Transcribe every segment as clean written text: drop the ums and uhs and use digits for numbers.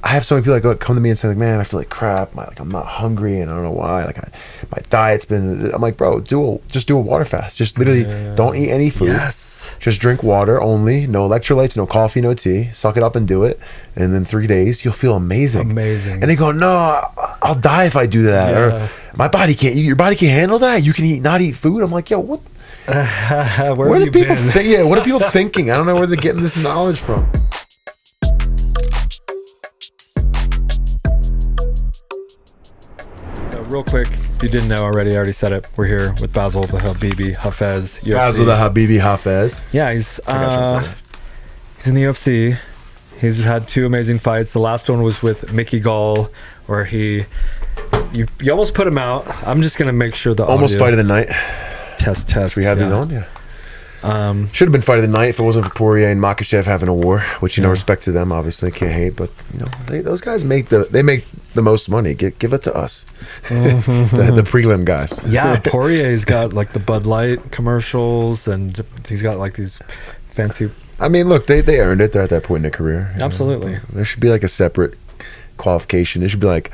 I have so many people that come to me and say, like, man, I feel like crap. I'm not hungry, and I don't know why. Like, my diet's been. I'm like, bro, just do a water fast. Just literally don't eat any food. Yes. Just drink water only. No electrolytes, no coffee, no tea. Suck it up and do it. And then 3 days, you'll feel amazing. Amazing. And they go, no, I'll die if I do that. Yeah. Or my body can't. Your body can't handle that. You can not eat food. I'm like, yo, what? Where do people think? Yeah, what are people thinking? I don't know where they're getting this knowledge from. Real quick, if you didn't know already, I already said it. We're here with Bassil the Habibi Hafez. UFC. Bassil the Habibi Hafez. Yeah, he's in the UFC. He's had 2 amazing fights. The last one was with Mickey Gall, where you almost put him out. I'm just gonna make sure the almost audio. Fight of the night. Test. Should we have these on? Yeah. Should have been fight of the night if it wasn't for Poirier and Makhachev having a war, which respect to them, obviously can't hate, but those guys make the most money. Give it to us, the prelim guys. Yeah, Poirier's got like the Bud Light commercials, and he's got like these fancy. I mean, look, they earned it. They're at that point in their career. Absolutely. There should be like a separate qualification. It should be like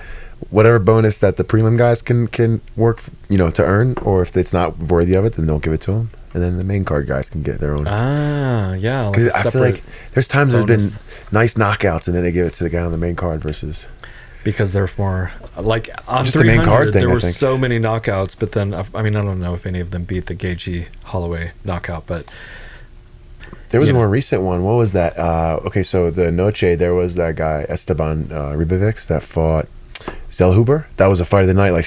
whatever bonus that the prelim guys can work, to earn, or if it's not worthy of it, then don't give it to them. And then the main card guys can get their own. Yeah. Because I feel like there's times there's been nice knockouts, and then they give it to the guy on the main card versus. Because they're more like on just the main card thing. There were so many knockouts, but then I mean I don't know if any of them beat the Gaethje Holloway knockout, but there was a more recent one. What was that? Okay, so the Noche, there was that guy Esteban Ribovics that fought Zellhuber. That was a fight of the night, like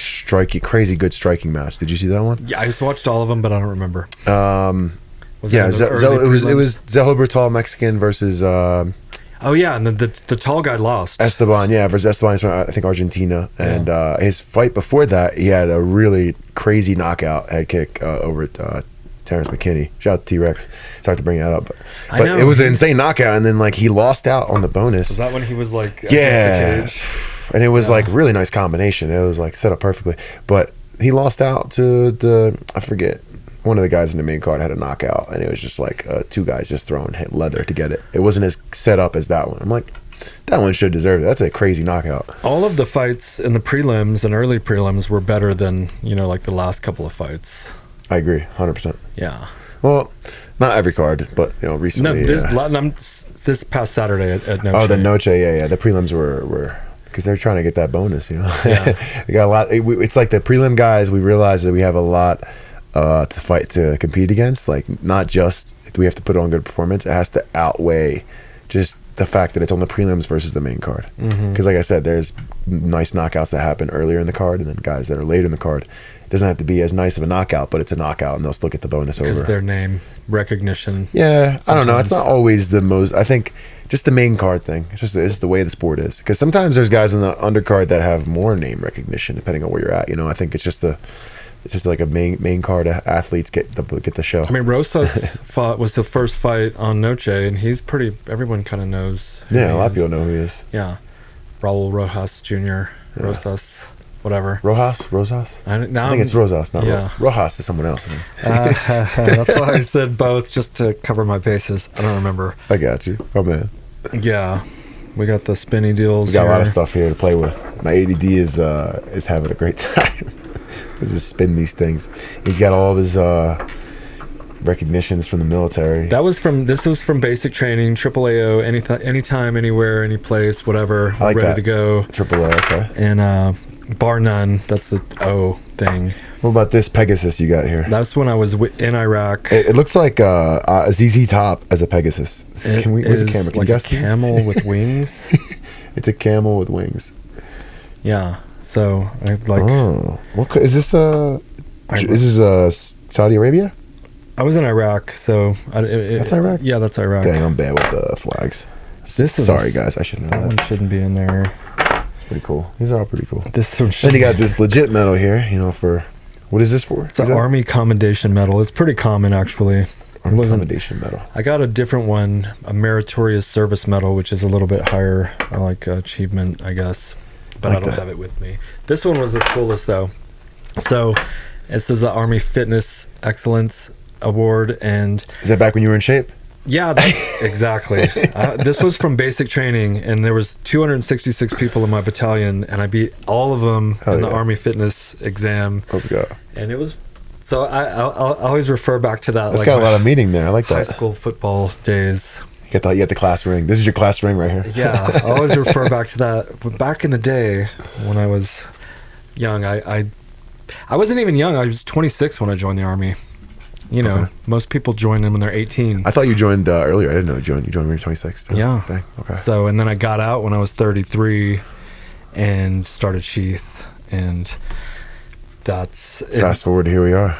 crazy good striking match. Did you see that one? Yeah, I just watched all of them, but I don't remember. It was Zellhuber, tall Mexican versus. Oh yeah, and the tall guy lost. Esteban, versus Esteban. He's from I think Argentina, and his fight before that, he had a really crazy knockout head kick over Terrence McKinney. Shout out to T-Rex. It's hard to bring that up, but it was an insane knockout, and then like he lost out on the bonus. Was that when he was like against the cage? And it was like really nice combination. It was like set up perfectly, but he lost out to I forget. One of the guys in the main card had a knockout, and it was just like 2 guys just throwing leather to get it. It wasn't as set up as that one. I'm like, that one should deserve it. That's a crazy knockout. All of the fights in the prelims and early prelims were better than like the last couple of fights. I agree, 100%. Yeah. Well, not every card, but recently. No, this past Saturday at Noche. Oh, the Noche, yeah. The prelims were because they're trying to get that bonus. Yeah. They got a lot. It's like the prelim guys. We realize that we have a lot to compete against. Like, not just do we have to put on good performance, it has to outweigh just the fact that it's on the prelims versus the main card. Because like I said, there's nice knockouts that happen earlier in the card, and then guys that are later in the card, it doesn't have to be as nice of a knockout, but it's a knockout, and they'll still get the bonus over. Because their name recognition. Yeah, sometimes. I don't know. It's not always the most. I think just the main card thing. It's just the way the sport is. Because sometimes there's guys in the undercard that have more name recognition, depending on where you're at. I think it's just like a main card athletes get the show. I mean, Rosas was the first fight on Noche, and he's pretty. Everyone kind of knows. Yeah, a lot of people know who he is. Yeah, Raul Rojas Jr. Rosas, whatever. Rosas. I think it's Rosas, not Rojas is someone else. That's why I said both, just to cover my bases. I don't remember. I got you. Oh man. Yeah, we got the spinny deals. We got a lot of stuff here to play with. My ADD is having a great time. We just spin these things. He's got all of his recognitions from the military. This was from basic training, AAAO, anytime, anywhere, any place, whatever. I like ready to go. AAA, okay. And bar none. That's the O thing. What about this Pegasus you got here? That's when I was in Iraq. It looks like a ZZ Top as a Pegasus. Where's the camera? Can like you a camel with wings. It's a camel with wings. Yeah. So I like. Oh, is this? Is this Saudi Arabia? I was in Iraq, so that's Iraq. Yeah, that's Iraq. Dang, I'm bad with the flags. Sorry, guys, I shouldn't know that. One shouldn't be in there. It's pretty cool. These are all pretty cool. This one. Then you got this legit medal here. For what is this for? It's an Army Commendation Medal. It's pretty common, actually. Army Commendation Medal. I got a different one, a Meritorious Service Medal, which is a little bit higher, like achievement, I guess. But I don't have it with me. This one was the coolest, though. So, this is the Army Fitness Excellence Award, and is that back when you were in shape? Yeah, exactly. This was from basic training, and there was 266 people in my battalion, and I beat all of them in the Army fitness exam. Let's go. And it was, so I'll always refer back to that. It's got a lot of meaning there. I like high that. school football days. You get the class ring. This is your class ring right here. Yeah, I always refer back to that. But back in the day when I was young, I wasn't even young. I was 26 when I joined the Army. You know, most people join them when they're 18. I thought you joined earlier. I didn't know you joined. You joined when you were 26. Too. Yeah. Dang. Okay. So, and then I got out when I was 33 and started SHEATH. And that's it. Fast forward to here we are.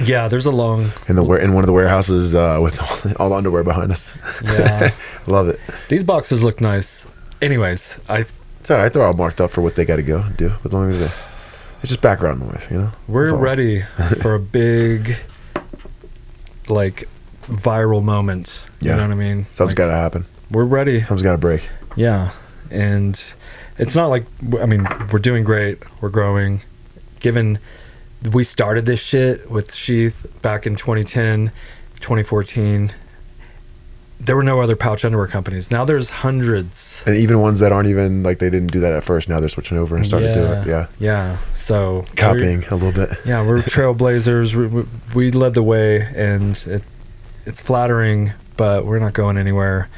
Yeah, there's a long... In one of the warehouses with all the underwear behind us. Yeah. Love it. These boxes look nice. Anyways, It's all right. They're all marked up for what they got to go do. But as long as it's just background noise, you know? we're ready for a big, like, viral moment. You know what I mean? Something's got to happen. We're ready. Something's got to break. Yeah. And it's not like, I mean, we're doing great. We're growing. Given we started this shit with SHEATH back in 2010, 2014, there were no other pouch underwear companies. Now there's hundreds. And even ones that aren't even, like, they didn't do that at first. Now they're switching over and starting to do it. Yeah. Yeah. So Copying a little bit. Yeah, we're trailblazers. We led the way, and it's flattering, but we're not going anywhere.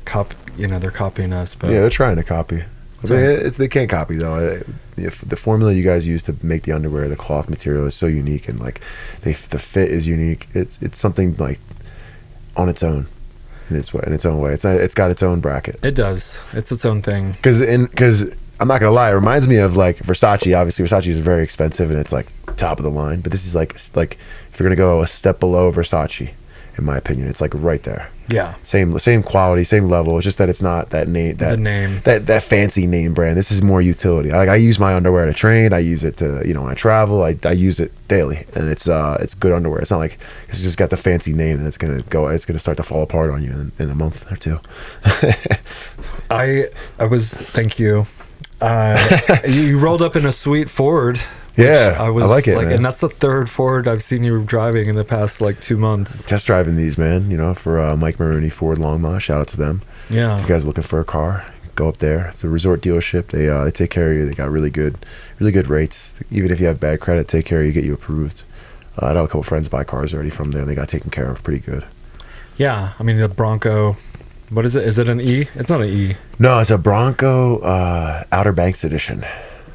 They're copying us. But Yeah, they're trying to copy. They can't copy, though. If the formula you guys use to make the underwear, the cloth material is so unique, and like the fit is unique. It's something like on its own, in its own way. It's got its own bracket. It does. It's its own thing. Because I'm not gonna lie, it reminds me of like Versace. Obviously, Versace is very expensive and it's like top of the line. But this is like if you're gonna go a step below Versace, in my opinion, it's like right there. Yeah. Same quality, same level. It's just that it's not that name, that fancy name brand. This is more utility. I use my underwear to train. I use it to, when I travel. I use it daily, and it's good underwear. It's not like it's just got the fancy name and it's gonna start to fall apart on you in a month or two. Thank you. You rolled up in a sweet Ford. Yeah, I like it, man. And that's the third Ford I've seen you driving in the past 2 months. Test driving these, man. For Mike Maroney Ford Longmont. Shout out to them. Yeah. If you guys are looking for a car, go up there. It's a resort dealership. They take care of you. They got really good rates. Even if you have bad credit, take care of you, get you approved. I had a couple friends buy cars already from there. They got taken care of pretty good. Yeah, I mean the Bronco. What is it? Is it an E? It's not an E. No, it's a Bronco Outer Banks edition.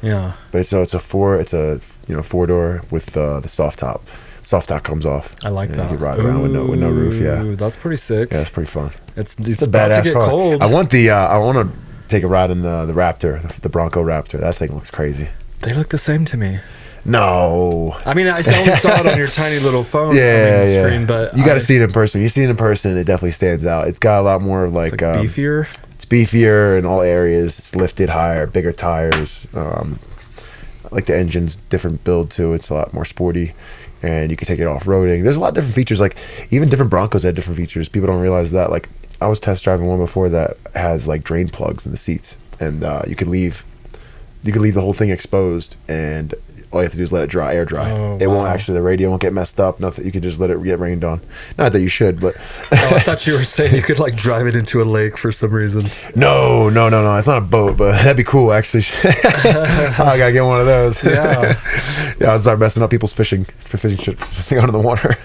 Yeah, but it's a 4-door with the soft top. Soft top comes off. I like that. You can ride around with no roof. Yeah, that's pretty sick. Yeah, it's pretty fun. It's a about badass to get car. cold. I want to take a ride in the Raptor, the Bronco Raptor. That thing looks crazy. They look the same to me. No, I mean I only saw it on your tiny little phone. Screen, but you got to see it in person. You see it in person, it definitely stands out. It's got a lot more like beefier. It's beefier in all areas. It's lifted higher, bigger tires. Like the engine's different build too. It's a lot more sporty, and you can take it off-roading. There's a lot of different features. Like even different Broncos had different features. People don't realize that. Like I was test driving one before that has like drain plugs in the seats, and you could leave the whole thing exposed, and all you have to do is let it air dry. It won't actually, the radio won't get messed up. Nothing. You can just let it get rained on. Not that you should, but. I thought you were saying you could drive it into a lake for some reason. No. It's not a boat, but that'd be cool actually. I gotta get one of those. Yeah. Yeah, I'll start messing up people's fishing ships out in the water.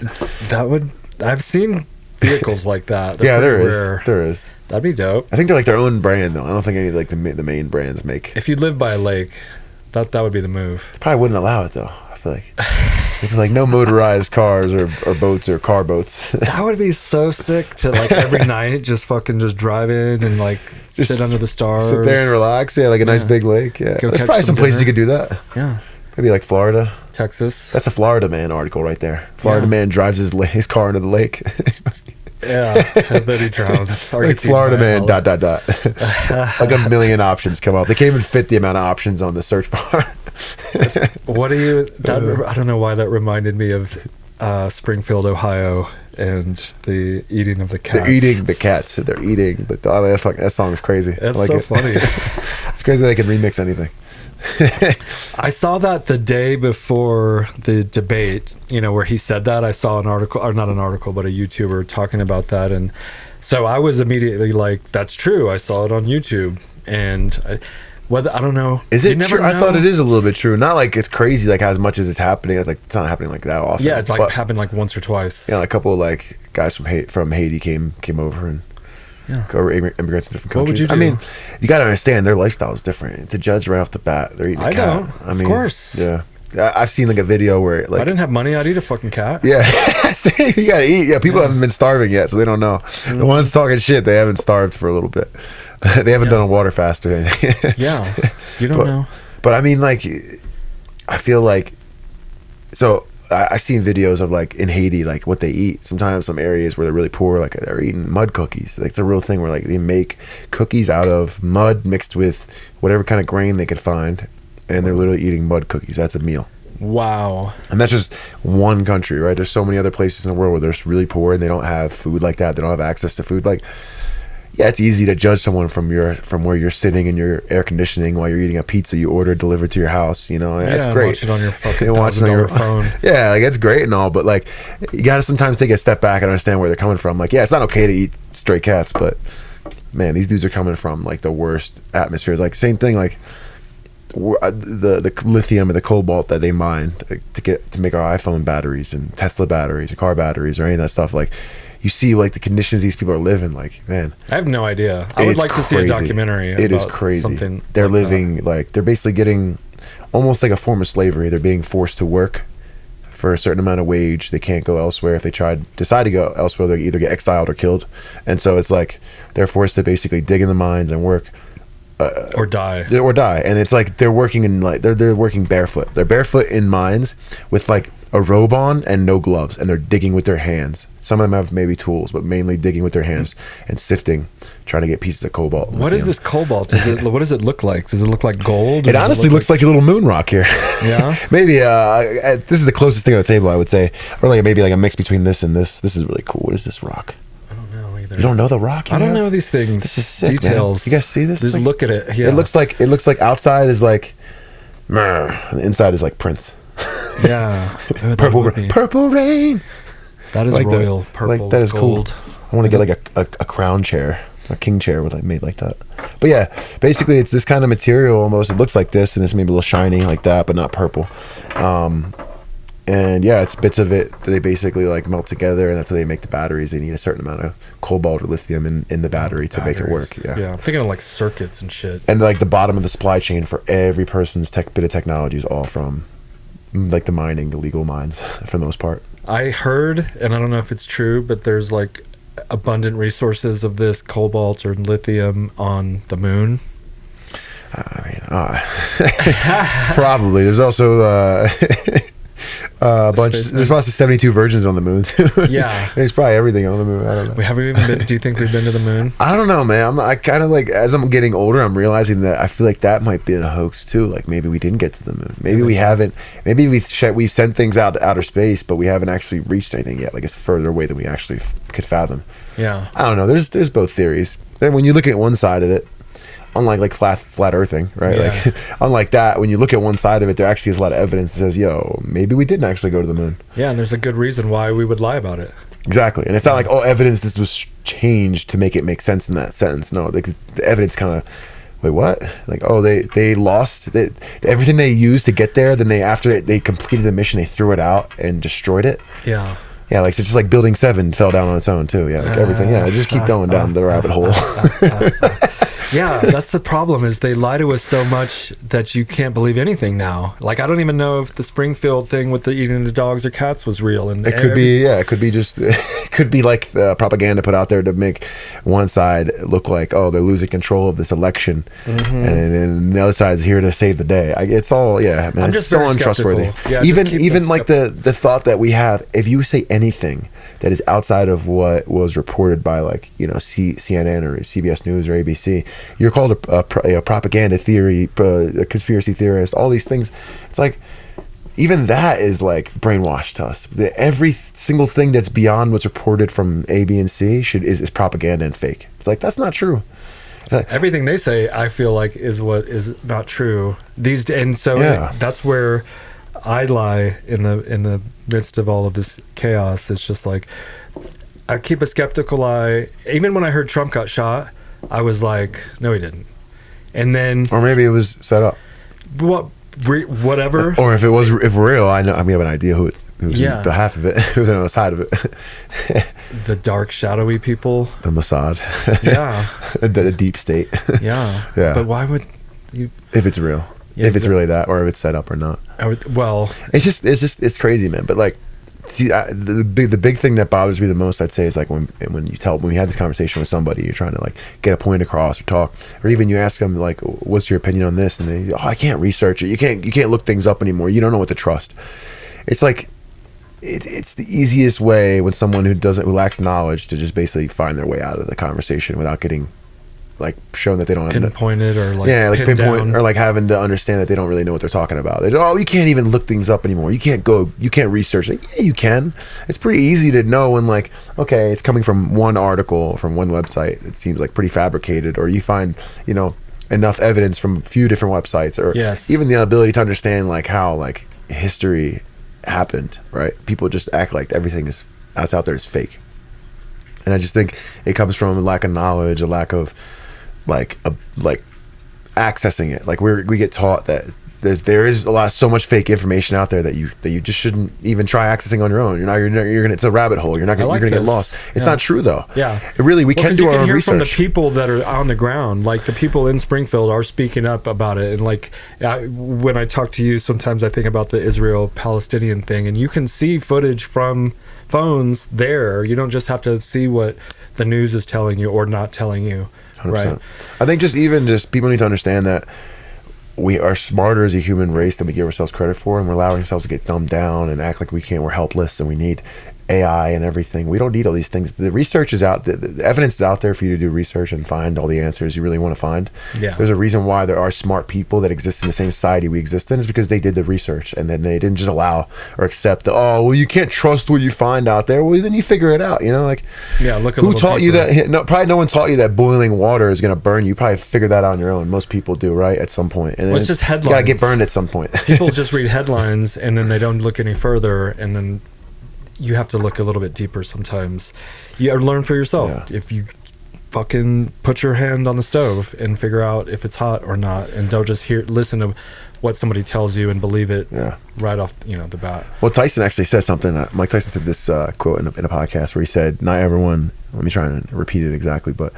I've seen vehicles like that. Yeah, there is. That'd be dope. I think they're like their own brand though. I don't think any like the main brands make. If you live by a lake, that would be the move. Probably wouldn't allow it though. I feel like they'd be like no motorized cars or boats or car boats. That would be so sick to every night just drive in and sit under the stars. Sit there and relax. Yeah, like a nice big lake. Yeah, there's probably some places you could do that. Yeah, maybe like Florida, Texas. That's a Florida man article right there. Florida man drives his car into the lake. Yeah, and then he drowns. Like Florida man ... Like 1 million options come up. They can't even fit the amount of options on the search bar. What do you? I don't know why that reminded me of Springfield, Ohio, and the eating of the cats. They're eating the cats. They're eating. But that song is crazy. That's I like so it. funny. It's crazy they can remix anything. I saw that the day before the debate, where he said that. I saw an article, or not an article, but a YouTuber talking about that. And so I was immediately like, that's true. I saw it on YouTube. And I don't know. Is it true? I thought it is a little bit true. Not like it's crazy, like as much as it's happening. Like it's not happening like that often. Yeah, it's like happened like once or twice. Yeah, a couple of like guys from Haiti came over and immigrants in different countries. What would you do? I mean, you got to understand their lifestyle is different. To judge right off the bat, they're eating a cat. I mean, of course. Yeah. I've seen like a video where like, if I didn't have money, I'd eat a fucking cat. Yeah. You gotta eat. Yeah, people haven't been starving yet, so they don't know. The ones talking shit, they haven't starved for a little bit. They haven't done a water fast or anything. Yeah. You don't know. But I mean, like, I feel like, so I've seen videos of like in Haiti, like what they eat. Sometimes some areas where they're really poor, like they're eating mud cookies. Like it's a real thing where like they make cookies out of mud mixed with whatever kind of grain they could find, and they're literally eating mud cookies. That's a meal. Wow. And that's just one country, right? There's so many other places in the world where they're just really poor and they don't have food like that. They don't have access to food. Like, yeah, it's easy to judge someone from where you're sitting in your air conditioning while you're eating a pizza you ordered delivered to your house. That's great. Watch it on your fucking $1,000 phone. Yeah, like it's great and all, but like you got to sometimes take a step back and understand where they're coming from. Like, yeah, it's not okay to eat stray cats, but man, these dudes are coming from like the worst atmospheres. Like same thing, like the lithium and the cobalt that they mine to make our iPhone batteries and Tesla batteries and car batteries or any of that stuff. Like, you see like the conditions these people are living, like, man, I have no idea. I would like to see a documentary. It is crazy. Something they're living like they're basically getting almost like a form of slavery. They're being forced to work for a certain amount of wage. They can't go elsewhere. If they decide to go elsewhere, they either get exiled or killed. And so it's like they're forced to basically dig in the mines and work or die. And it's like they're working in like they're working barefoot. They're barefoot in mines with like a robe on and no gloves, and they're digging with their hands. Some of them have maybe tools, but mainly digging with their hands and sifting, trying to get pieces of cobalt. What is this cobalt? What does it look like? Does it look like gold? It honestly looks like a little moon rock here. Yeah. Maybe this is the closest thing on the table, I would say, or like maybe like a mix between this and this. This is really cool. What is this rock? I don't know either. You don't know the rock? I don't know these things. This is sick, details. Man. You guys see this? Just like, look at it. Yeah. It looks like outside is like, and the inside is like Prince. Yeah. Purple rain. That is like royal purple. Like that is gold. Cool. I want to get like a crown chair, a king chair with like made like that. But yeah, basically it's this kind of material almost. It looks like this, and it's maybe a little shiny like that, but not purple. And yeah, it's bits of it that they basically like melt together, and that's how they make the batteries. They need a certain amount of cobalt or lithium in the battery to make it work. Yeah. I'm thinking of like circuits and shit. And like the bottom of the supply chain for every person's bit of technology is all from like the mining, illegal mines for the most part. I heard, and I don't know if it's true, but there's like abundant resources of this cobalt or lithium on the moon. I mean, probably. There's also a bunch. There's probably 72 versions on the moon too. Yeah, there's probably everything on the moon. I don't know. We haven't even been. Do you think we've been to the moon? I don't know, man. I kind of like, as I'm getting older, I'm realizing that I feel like that might be a hoax too. Like maybe we didn't get to the moon. Maybe we haven't. Maybe we've sent things out to outer space, but we haven't actually reached anything yet. Like it's further away than we actually could fathom. Yeah. I don't know. There's both theories. Then when you look at one side of it, unlike like flat earthing, right? Yeah. Like unlike that, when you look at one side of it, there actually is a lot of evidence that says, yo, maybe we didn't actually go to the moon. Yeah, and there's a good reason why we would lie about it. Exactly. And it's not like, evidence this was changed to make it make sense in that sentence. No, the evidence kind of, wait, what? Like, they lost everything they used to get there. Then after they completed the mission, they threw it out and destroyed it. Yeah. Yeah, like, so just like Building 7 fell down on its own too. Yeah, like everything. Yeah, just keep going down the rabbit hole. Yeah, that's the problem, is they lie to us so much that you can't believe anything now. Like, I don't even know if the Springfield thing with the eating the dogs or cats was real. And it could be, it could be just, it could be like the propaganda put out there to make one side look like, they're losing control of this election, and then the other side's here to save the day. It's all, man, I'm it's just so very untrustworthy. Yeah, even like the thought that we have, if you say anything that is outside of what was reported by like, CNN or CBS News or ABC, you're called a propaganda theory, a conspiracy theorist, all these things. It's like, even that is like brainwashed to us. Every single thing that's beyond what's reported from A, B, and C is propaganda and fake. It's like, that's not true. everything they say, I feel like is what is not true these days. And so that's where I lie in the midst of all of this chaos. It's just like, I keep a skeptical eye. Even when I heard Trump got shot, I was like, no, he didn't. And then, or maybe it was set up. Whatever. Or if real, I know. I mean, I have an idea who's the half of it, who's on the side of it. The dark, shadowy people. The Mossad. Yeah. the deep state. Yeah. Yeah. But why would you? If it's real. Yeah, if it's really that, or if it's set up or not. It's crazy, man. But like, see, the big thing that bothers me the most, I'd say, is like when you have this conversation with somebody, you're trying to like get a point across or talk, or even you ask them like, what's your opinion on this, and they, I can't research it. You can't look things up anymore. You don't know what to trust. It's like, it's the easiest way when someone who lacks knowledge to just basically find their way out of the conversation without getting like shown that they don't pinpointed or like pinpoint down. Or like having to understand that they don't really know what they're talking about. You can't even look things up anymore. You can't research it. Yeah, you can. It's pretty easy to know when like, okay, it's coming from one article from one website. It seems like pretty fabricated, or you find enough evidence from a few different websites, or even the ability to understand like how like history happened. Right? People just act like everything that's out there is fake, and I just think it comes from a lack of knowledge, a lack of like accessing it. Like we get taught that there is so much fake information out there that you just shouldn't even try accessing on your own. You're gonna it's a rabbit hole. You're gonna get lost. It's not true though. Yeah, we can do our own research. From the people that are on the ground, like the people in Springfield are speaking up about it. And like when I talk to you, sometimes I think about the Israel-Palestinian thing, and you can see footage from phones there. You don't just have to see what the news is telling you or not telling you. 100%. Right. I think just people need to understand that we are smarter as a human race than we give ourselves credit for, and we're allowing ourselves to get dumbed down and act like we're helpless and we need AI and everything. We don't need all these things. The research is out, the evidence is out there for you to do research and find all the answers you really want to find. Yeah. There's a reason why there are smart people that exist in the same society we exist in, is because they did the research, and then they didn't just allow or accept you can't trust what you find out there. Well, then you figure it out, look who taught you that. Probably no one taught you that boiling water is going to burn you. You probably figured that out on your own. Most people do, right, at some point. And it's just headlines. You got to get burned at some point. People just read headlines and then they don't look any further, and then you have to look a little bit deeper sometimes. You learn for yourself. Yeah. If you fucking put your hand on the stove and figure out if it's hot or not, and don't just listen to what somebody tells you and believe it right off the bat. Well, Tyson actually said something. Mike Tyson said this quote in a podcast where he said, not everyone, let me try and repeat it exactly, but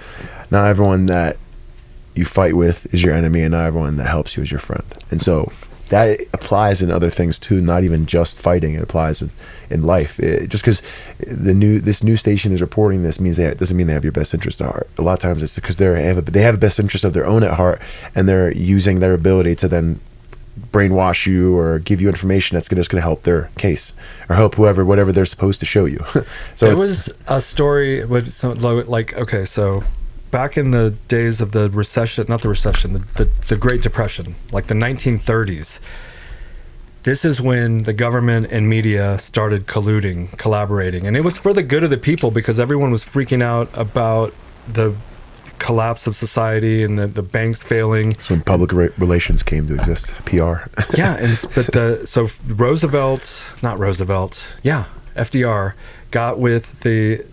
not everyone that you fight with is your enemy, and not everyone that helps you is your friend. And so that applies in other things too, not even just fighting. It applies in life. Just because this news station is reporting this doesn't mean they have your best interest at heart. A lot of times it's because they have a best interest of their own at heart, and they're using their ability to then brainwash you or give you information that's just going to help their case or help whatever they're supposed to show you. So there was a story with so back in the days of the recession, not the recession, the Great Depression, like the 1930s, this is when the government and media started collaborating. And it was for the good of the people, because everyone was freaking out about the collapse of society and the banks failing. So when public relations came to exist, PR. So FDR got with the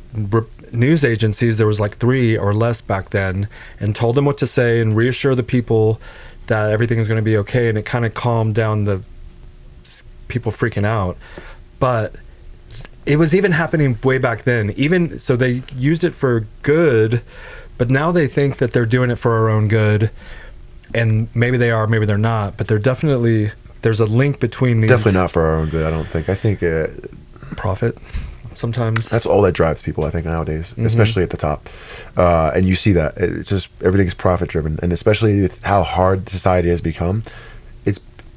news agencies. There was like 3 or less back then, and told them what to say and reassure the people that everything is going to be okay. And it kind of calmed down the people freaking out. But it was even happening way back then. Even so, they used it for good, but now they think that they're doing it for our own good. And maybe they are, maybe they're not, but there's a link between these. Definitely not for our own good, I don't think. I think profit sometimes. That's all that drives people, I think, nowadays, especially at the top. And you see that. It's just everything's profit driven. And especially with how hard society has become,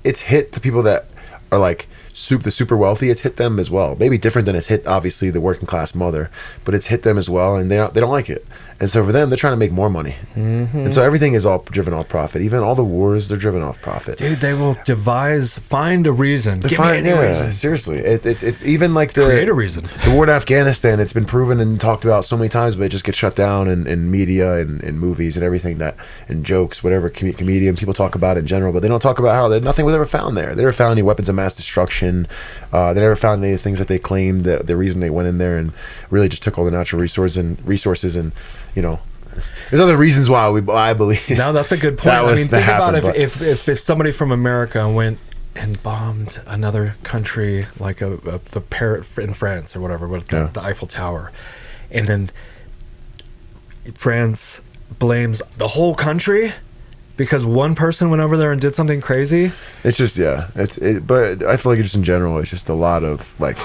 it's hit the people that are like the super wealthy, it's hit them as well. Maybe different than it's hit obviously the working class mother, but it's hit them as well, and they don't like it. And so for them, they're trying to make more money. And so everything is all driven off profit. Even all the wars, they're driven off profit. Dude, they will find a reason. Give me any reason. Seriously. It's even like Create a reason. The war in Afghanistan, it's been proven and talked about so many times, but it just gets shut down in media and in movies and everything, that and jokes, whatever, comedian, people talk about it in general, but they don't talk about how nothing was ever found there. They never found any weapons of mass destruction. They never found any things that they claimed that the reason they went in there and really just took all the natural resources and there's other reasons why I believe. No, that's a good point. I mean, think about if somebody from America went and bombed another country, like the Paris in France or whatever, but the Eiffel Tower, and then France blames the whole country because one person went over there and did something crazy. It's just but I feel like just in general, it's just a lot of like.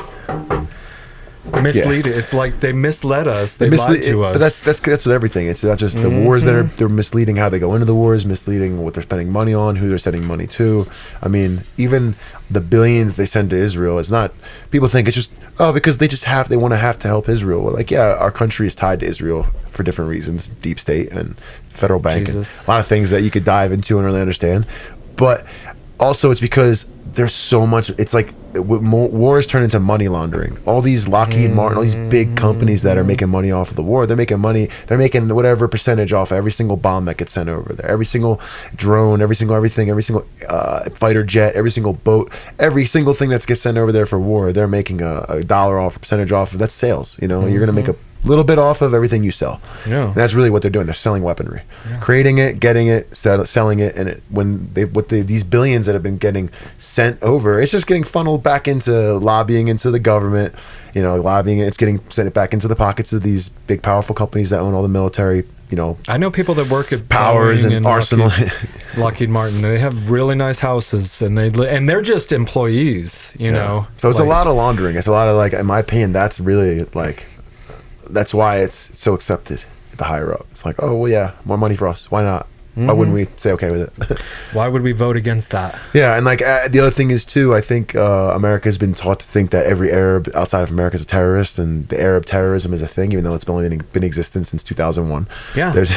Misleading. It's like they misled us. They lied to us. But that's with everything. It's not just the wars that they're misleading how they go into the wars, misleading what they're spending money on, who they're sending money to. I mean, even the billions they send to Israel, it's not. People think it's just because they want to help Israel. Like, yeah, our country is tied to Israel for different reasons, deep state and federal bank, and a lot of things that you could dive into and really understand. But also, it's because there's so much. It's like wars turn into money laundering. All these Lockheed Martin, all these big companies that are making money off of the war, they're making money. They're making whatever percentage off every single bomb that gets sent over there, every single drone, every single fighter jet, every single boat, every single thing that gets sent over there for war. They're making a dollar off, a percentage off. That's sales. You're going to make a little bit off of everything you sell. Yeah, and that's really what they're doing. They're selling weaponry, creating it, getting it, selling it, and these billions that have been getting sent over, it's just getting funneled back into lobbying into the government. Lobbying it. It's getting sent back into the pockets of these big, powerful companies that own all the military. I know people that work at Powers and Arsenal, Lockheed Martin. They have really nice houses, and they're just employees. So it's a lot of laundering. It's a lot of, like, in my opinion, that's really like. That's why it's so accepted at the higher up. It's like, oh, well, yeah, more money for us. Why not? Why wouldn't we say okay with it? Why would we vote against that? Yeah, and like the other thing is too, I think America has been taught to think that every Arab outside of America is a terrorist, and the Arab terrorism is a thing, even though it's only been in existence since 2001. Yeah, there's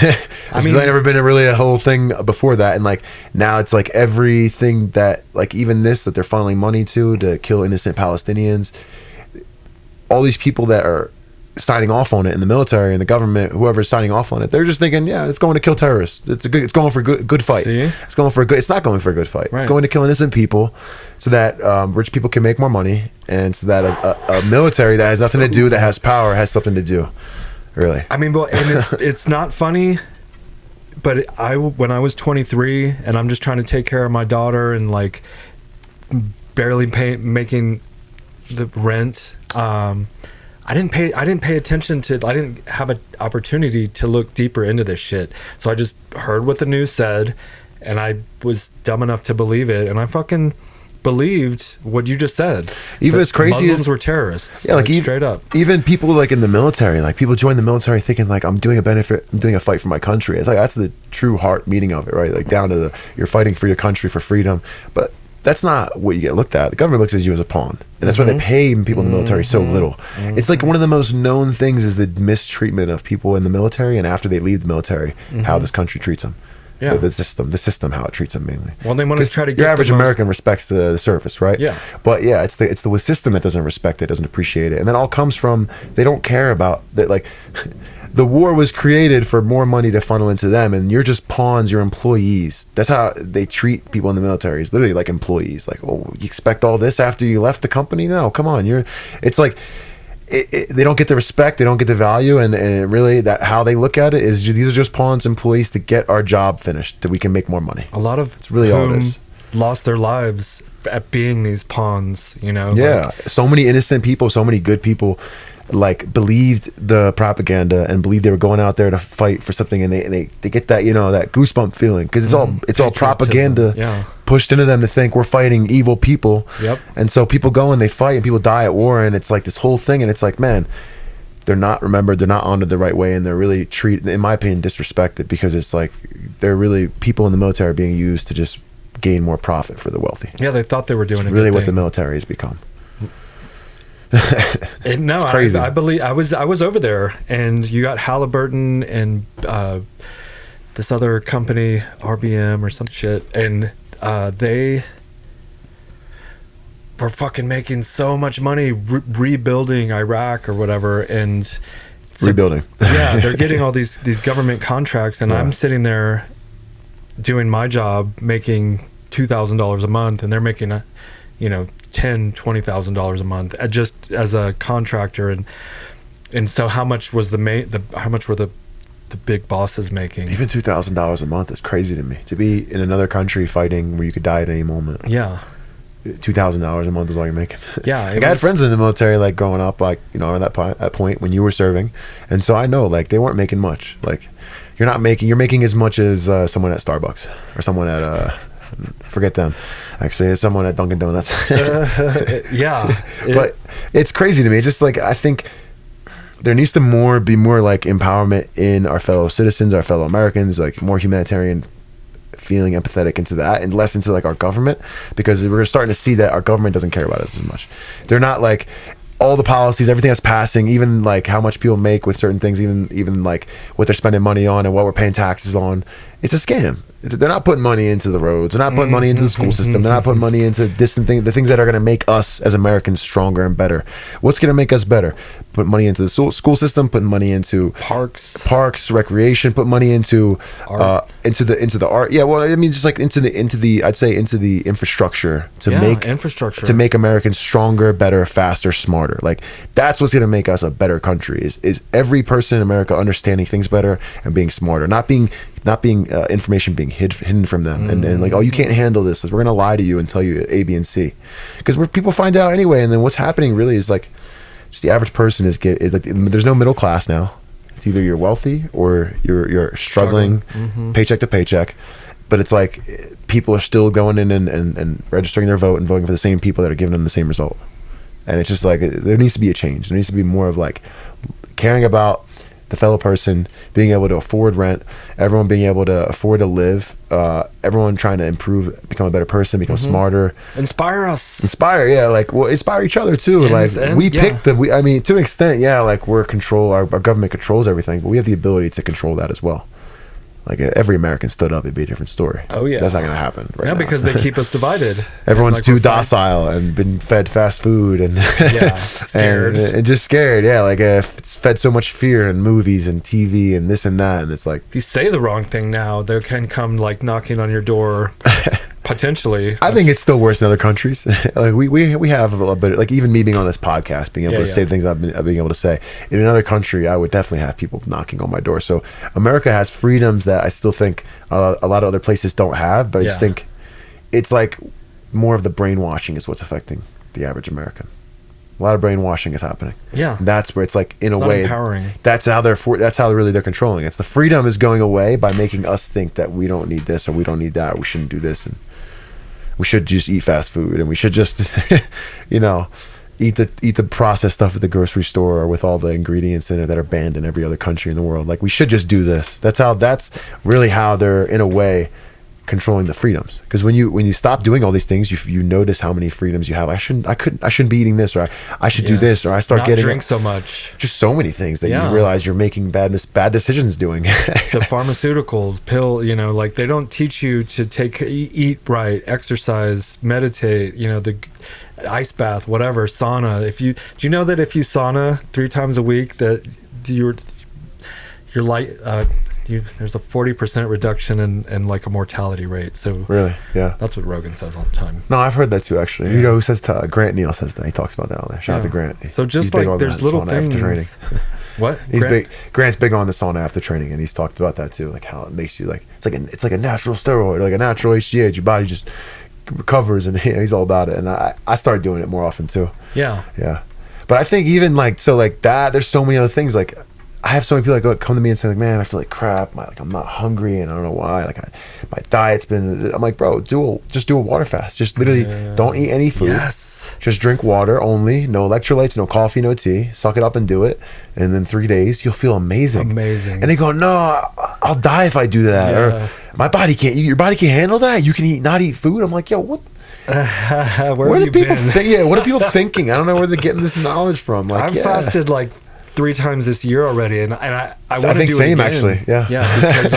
really never been a whole thing before that, and like now it's like everything that, like, even this that they're funneling money to kill innocent Palestinians, all these people that are signing off on it in the military and the government, whoever's signing off on it, they're just thinking, yeah, it's going to kill terrorists. It's going for a good fight. See? It's not going for a good fight. Right. It's going to kill innocent people so that rich people can make more money, and so that a military that has nothing to do, that has power, has something to do. Really. I mean, well, and it's not funny, but when I was 23 and I'm just trying to take care of my daughter and like barely making the rent, I didn't pay attention to. I didn't have an opportunity to look deeper into this shit. So I just heard what the news said, and I was dumb enough to believe it, and I fucking believed what you just said. Even as crazy Muslims were terrorists. Yeah, like straight up. Even people like in the military, like people join the military thinking like I'm doing a fight for my country. It's like that's the true heart meaning of it, right? Like down to you're fighting for your country, for freedom, but. That's not what you get looked at. The government looks at you as a pawn, and that's why they pay people in the military so little. It's like one of the most known things is the mistreatment of people in the military, and after they leave the military, how this country treats them. Yeah, the system, how it treats them mainly. Well, they want to try to get your average American respects the service, right? Yeah, but yeah, it's the system that doesn't respect it, doesn't appreciate it, and that all comes from they don't care about that. Like the war was created for more money to funnel into them, and you're just pawns, you're employees. That's how they treat people in the military. It's literally like employees. Like, oh, you expect all this after you left the company? No, come on. It's like they don't get the respect, they don't get the value, and really that how they look at it is these are just pawns, employees to get our job finished, that we can make more money. A lot of it's really all it is. Lost their lives at being these pawns. Yeah, so many innocent people, so many good people. Like believed the propaganda and believed they were going out there to fight for something, and they get that that goosebump feeling because it's all propaganda pushed into them to think we're fighting evil people. Yep. And so people go and they fight and people die at war, and it's like this whole thing, and it's like, man, they're not remembered, they're not honored the right way, and they're really treated, in my opinion, disrespected, because it's like they're really people in the military are being used to just gain more profit for the wealthy. Yeah, they thought they were doing It's a really good what the thing. military has become. No, It's crazy. I believe I was over there, and you got Halliburton and this other company, RBM or some shit, and they were fucking making so much money rebuilding Iraq or whatever, and so, Rebuilding. yeah, they're getting all these government contracts, and Yeah. I'm sitting there doing my job, making $2,000 a month, and they're making $10,000-$20,000 a month just as a contractor, and so how much was how much were the big bosses making? Even $2,000 a month is crazy to me. To be in another country fighting where you could die at any moment. Yeah. $2,000 a month is all you're making. Yeah, Like, I had friends in the military, like growing up, like at that point when you were serving, and so I know like they weren't making much. Like you're making as much as someone at Starbucks or someone at forget them. Actually, it's someone at Dunkin' Donuts. Yeah, But it's crazy to me. It's just like I think there needs to be more like empowerment in our fellow citizens, our fellow Americans, like more humanitarian feeling, empathetic into that, and less into like our government, because we're starting to see that our government doesn't care about us as much. They're not like all the policies, everything that's passing, even like how much people make with certain things, even like what they're spending money on and what we're paying taxes on. It's a scam. They're not putting money into the roads. They're not putting money into the school system. They're not putting money into distant things, the things that are going to make us as Americans stronger and better. What's going to make us better? Put money into the school system, putting money into parks, recreation, put money into Art. into the art. Yeah, well, I mean, just like into the I'd say into the infrastructure to make Americans stronger, better, faster, smarter. Like that's what's going to make us a better country. Is every person in America understanding things better and being smarter, not being information being hidden from them, and like, oh, you can't handle this, we're gonna lie to you and tell you A, B, and C, because people find out anyway. And then what's happening really is like just the average person is like there's no middle class now. It's either you're wealthy or you're struggling paycheck to paycheck. But it's like people are still going in and registering their vote and voting for the same people that are giving them the same result. And it's just like there needs to be a change. There needs to be more of like caring about the fellow person, being able to afford rent, everyone being able to afford to live, everyone trying to improve, become a better person, become smarter, inspire inspire each other too. I mean, to an extent, yeah, like our government controls everything, but we have the ability to control that as well. Like every American stood up, it'd be a different story. Oh yeah, that's not gonna happen right now. Because they keep us divided. Everyone's too docile and been fed fast food and scared and just scared. Yeah, like it's fed so much fear in movies and TV and this and that, and it's like if you say the wrong thing now, they can come like knocking on your door. Potentially, I think it's still worse in other countries. Like we have a little bit, like even me being on this podcast, being able to say things I've been able to say in another country, I would definitely have people knocking on my door. So America has freedoms that I still think a lot of other places don't have. But I just think it's like more of the brainwashing is what's affecting the average American. A lot of brainwashing is happening. Yeah, and that's where it's like in a way empowering. That's how they're controlling. It's the freedom is going away by making us think that we don't need this or we don't need that, or we shouldn't do this, and we should just eat fast food, and we should just eat the processed stuff at the grocery store or with all the ingredients in it that are banned in every other country in the world. Like we should just do this. That's really how they're in a way controlling the freedoms. Because when you stop doing all these things, you notice how many freedoms you have. I shouldn't be eating this, or I should do this, or I start getting drink so much. Just so many things that you realize you're making bad decisions doing. The pharmaceuticals, like they don't teach you to eat right, exercise, meditate, the ice bath, whatever, sauna. Do you know that if you sauna 3 times a week that you're light, there's a 40% reduction in like a mortality rate. So really, yeah, that's what Rogan says all the time. No, I've heard that too, actually. Yeah. Who says Grant Neal says that. He talks about that on there. Shout out to Grant. So just like there's little things. After training. What? Grant's big on the sauna after training, and he's talked about that too, like how it makes you like it's like a natural steroid, like a natural HGH. Your body just recovers, and he's all about it. And I started doing it more often too. Yeah. But I think even like that, there's so many other things like. I have so many people that come to me and say like, man, I feel like crap. I'm not hungry and I don't know why. Like my diet's been. I'm like, bro, just do a water fast. Just literally don't eat any food. Yes. Just drink water only. No electrolytes, no coffee, no tea. Suck it up and do it. And then 3 days, you'll feel amazing. And they go, no, I'll die if I do that. my body can't. Your body can't handle that. You can not eat food. I'm like, yo, what? Where do people think? Yeah, what are people thinking? I don't know where they're getting this knowledge from. Like, I've fasted like 3 times this year already, and I want to think do same it again. actually. Yeah, because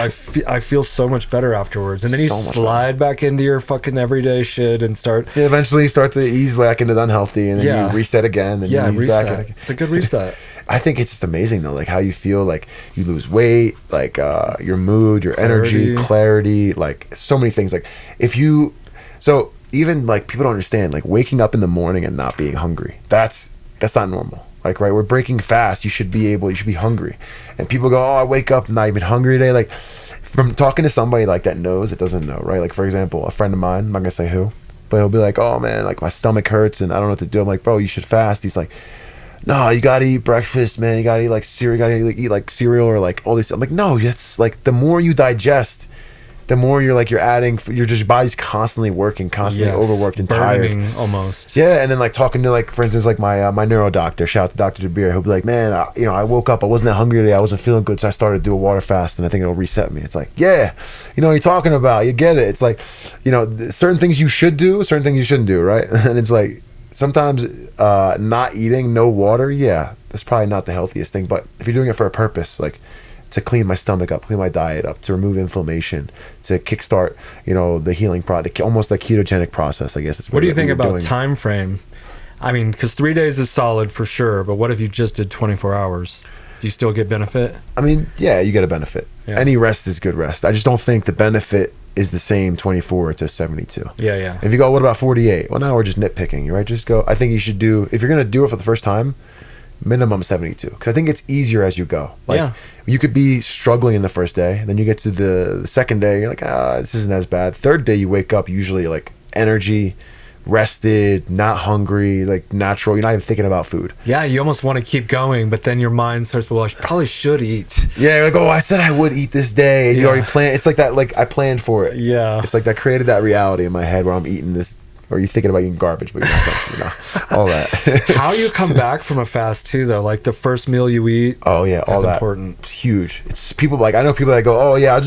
I feel so much better afterwards, and then you slide back into your fucking everyday shit and start. Yeah, eventually you start to ease back into the unhealthy, and then you reset again. And you ease reset. Back. It's a good reset. I think it's just amazing though, like how you feel, like you lose weight, like your mood, your energy, clarity, like so many things. Like if you, so even like people don't understand, like waking up in the morning and not being hungry, that's not normal. Like, right, we're breaking fast. You should be hungry. And people go, oh, I wake up not even hungry today. Like from talking to somebody like that knows that doesn't know, right? Like for example, a friend of mine, I'm not gonna say who, but he'll be like, oh man, like my stomach hurts and I don't know what to do. I'm like, bro, you should fast. He's like, no, you gotta eat breakfast, man. You gotta eat like cereal. You gotta eat like cereal or like all this. I'm like, no, that's like the more you digest, the more you're adding. Your body's constantly working, constantly overworked and burning, tired, almost. Yeah, and then like talking to like, for instance, like my neuro doctor. Shout out to Dr. DeBeer. He'll be like, man, I woke up, I wasn't that hungry today. I wasn't feeling good, so I started to do a water fast, and I think it'll reset me. It's like, yeah, you know what you're talking about. You get it. It's like, certain things you should do, certain things you shouldn't do, right? And it's like. Sometimes not eating, no water, yeah, that's probably not the healthiest thing. But if you're doing it for a purpose, like to clean my stomach up, clean my diet up, to remove inflammation, to kickstart, the healing process, almost the ketogenic process, I guess. What do you think about time frame? I mean, because 3 days is solid for sure, but what if you just did 24 hours? Do you still get benefit? I mean, yeah, you get a benefit. Yeah. Any rest is good rest. I just don't think the benefit is the same 24 to 72. Yeah. If you go, what about 48? Well, now we're just nitpicking, right? Just go. I think you should do, if you're going to do it for the first time, minimum 72. Because I think it's easier as you go. Like, you could be struggling in the first day, then you get to the second day, you're like, this isn't as bad. Third day, you wake up usually like energy, rested, not hungry, like natural. You're not even thinking about food. Yeah, you almost want to keep going, but then your mind starts, well, I probably should eat. Yeah, like, I said I would eat this day, and you already planned. It's like that, like I planned for it. Yeah. It's like that created that reality in my head where I'm eating this, or you're thinking about eating garbage, but you're not, all that. How you come back from a fast too, though, like the first meal you eat. Oh yeah, all that. Important. Huge. It's people like, I know people that go, oh yeah, I'll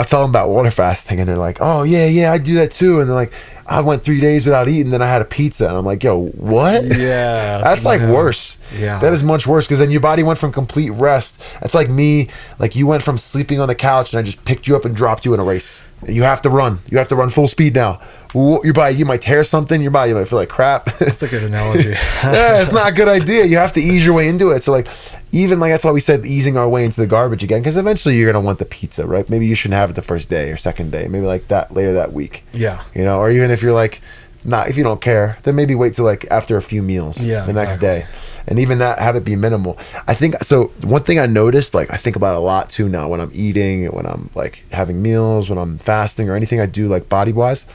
tell them about water fasting, and they're like, oh yeah, I do that too, and they're like, I went 3 days without eating, then I had a pizza, and I'm like, yo, what? Yeah. That's like worse. Yeah. That is much worse, because then your body went from complete rest. That's like me, like you went from sleeping on the couch, and I just picked you up and dropped you in a race. And you have to run. You have to run full speed now. Your body, you might tear something. Your body might feel like crap. That's a good analogy. Yeah, it's not a good idea. You have to ease your way into it. So like, even like that's why we said easing our way into the garbage again, because eventually you're gonna want the pizza, right? Maybe you shouldn't have it the first day or second day. Maybe like that later that week. Yeah. Or even if you're like, if you don't care, then maybe wait till like after a few meals. The next day. And even that, have it be minimal. I think so. One thing I noticed, like I think about a lot too now when I'm eating, when I'm like having meals, when I'm fasting or anything I do like body wise.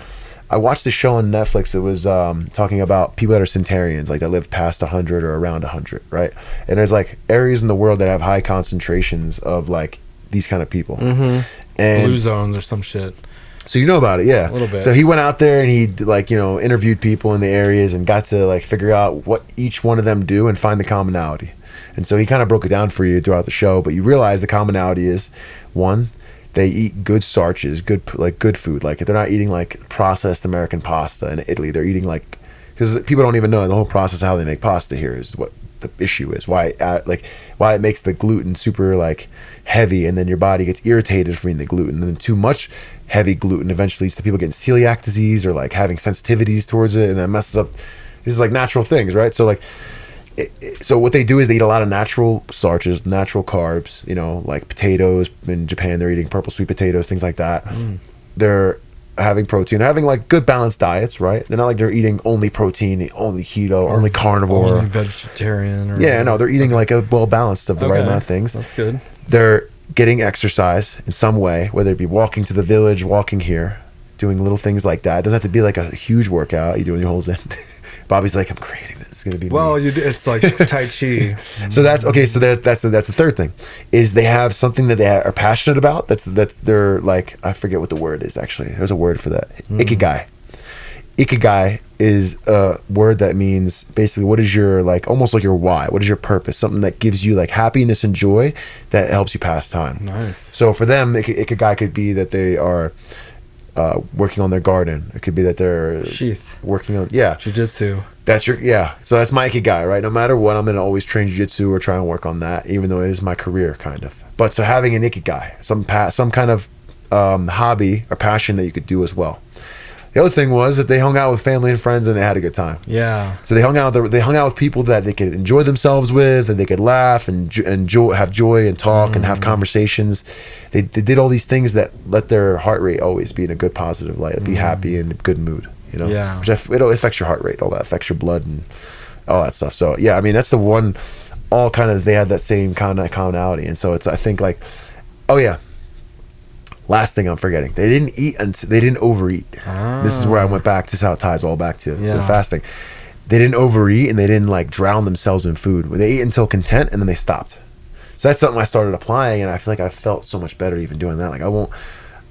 I watched a show on Netflix. It was talking about people that are centenarians, like that live past 100 or around 100, right? And there's like areas in the world that have high concentrations of like these kind of people. Mm-hmm. And blue zones or some shit. So you know about it, yeah. A little bit. So he went out there and he like, interviewed people in the areas and got to like figure out what each one of them do and find the commonality. And so he kind of broke it down for you throughout the show, but you realize the commonality is, one, they eat good starches, good food. Like they're not eating like processed American pasta in Italy. They're eating like, because people don't even know the whole process of how they make pasta here is what the issue is. Why it makes the gluten super like heavy, and then your body gets irritated from eating the gluten, and then too much heavy gluten eventually leads to people getting celiac disease or like having sensitivities towards it, and that messes up. This is like natural things, right? So like. So what they do is they eat a lot of natural starches, natural carbs, like potatoes. In Japan, they're eating purple sweet potatoes, things like that. They're having protein. They're having like good balanced diets, right? They're not like they're eating only protein, only keto, only carnivore. Only vegetarian. They're eating like a well balanced of the right amount of things. That's good. They're getting exercise in some way, whether it be walking to the village, walking here, doing little things like that. It doesn't have to be like a huge workout. You doing your holes in. Bobby's like, I'm creating this. It's gonna be me. It's like Tai Chi. So that's okay. So that's the third thing, is they have something that they are passionate about. That's they're like, I forget what the word is actually. There's a word for that. Ikigai. Ikigai is a word that means basically what is your like almost like your why, what is your purpose, something that gives you like happiness and joy that helps you pass time. Nice. So for them, a guy could be that they are working on their garden. It could be that they're SHEATH. working on Jiu-jitsu. That's your so that's my ikigai, right? No matter what, I'm gonna always train jiu-jitsu or try and work on that, even though it is my career kind of. But so having an ikigai, some kind of hobby or passion that you could do as well. The other thing was that they hung out with family and friends and they had a good time. Yeah. So they hung out with people that they could enjoy themselves with, and they could laugh and have joy and talk and have conversations. They did all these things that let their heart rate always be in a good positive light, be happy and good mood. You know, Yeah. which it affects your heart rate, all that affects your blood and all that stuff. So yeah, I mean that's the one. All kind of they had that same kind of commonality, and so it's I think like, oh yeah. Last thing I'm forgetting, they didn't eat and they didn't overeat. This is where I went back. This is how it ties all back to the fasting. They didn't overeat and they didn't like drown themselves in food. They ate until content and then they stopped. So that's something I started applying, and I feel like I felt so much better even doing that. Like I won't.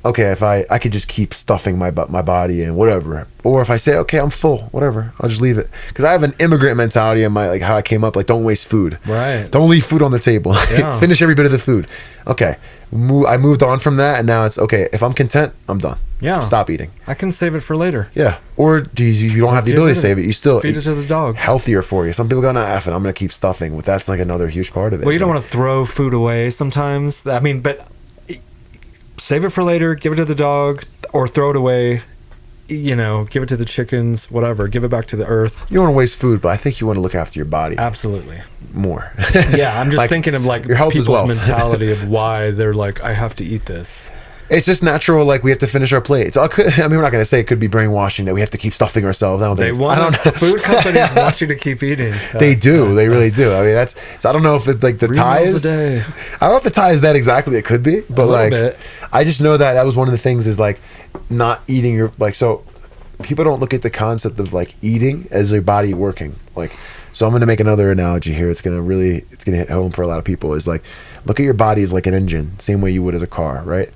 Okay, if I could just keep stuffing my body and whatever, or if I say okay I'm full, whatever, I'll just leave it, because I have an immigrant mentality in my like how I came up, like don't waste food, Right? Don't leave food on the table. Yeah. Finish every bit of the food. Okay, I moved on from that, and now it's okay. If I'm content, I'm done. Yeah. Stop eating. I can save it for later. Yeah. Or do you don't have the ability to save it. You still feed it to the dog. Healthier for you. Some people go, nah, F it, I'm gonna keep stuffing. But that's like another huge part of it. Well, you don't want to throw food away sometimes. I mean, but save it for later, give it to the dog, or throw it away. You know, give it to the chickens, whatever. Give it back to the earth. You don't want to waste food, but I think you want to look after your body. Absolutely. More. Yeah, I'm just like, thinking of like your health people's as well. mentality of why they're like, I have to eat this. It's just natural. Like we have to finish our plates. I mean, we're not going to say it could be brainwashing that we have to keep stuffing ourselves. I don't think. The food companies want you to keep eating. They do. They really do. I mean, I don't know if it's like the tie is. I don't know if the tie is that exactly. It could be, but like, bit. I just know that was one of the things is like not eating your like so. People don't look at the concept of like eating as your body working. Like, so I'm going to make another analogy here. It's going to hit home for a lot of people. Is like, look at your body as like an engine, same way you would as a car, right?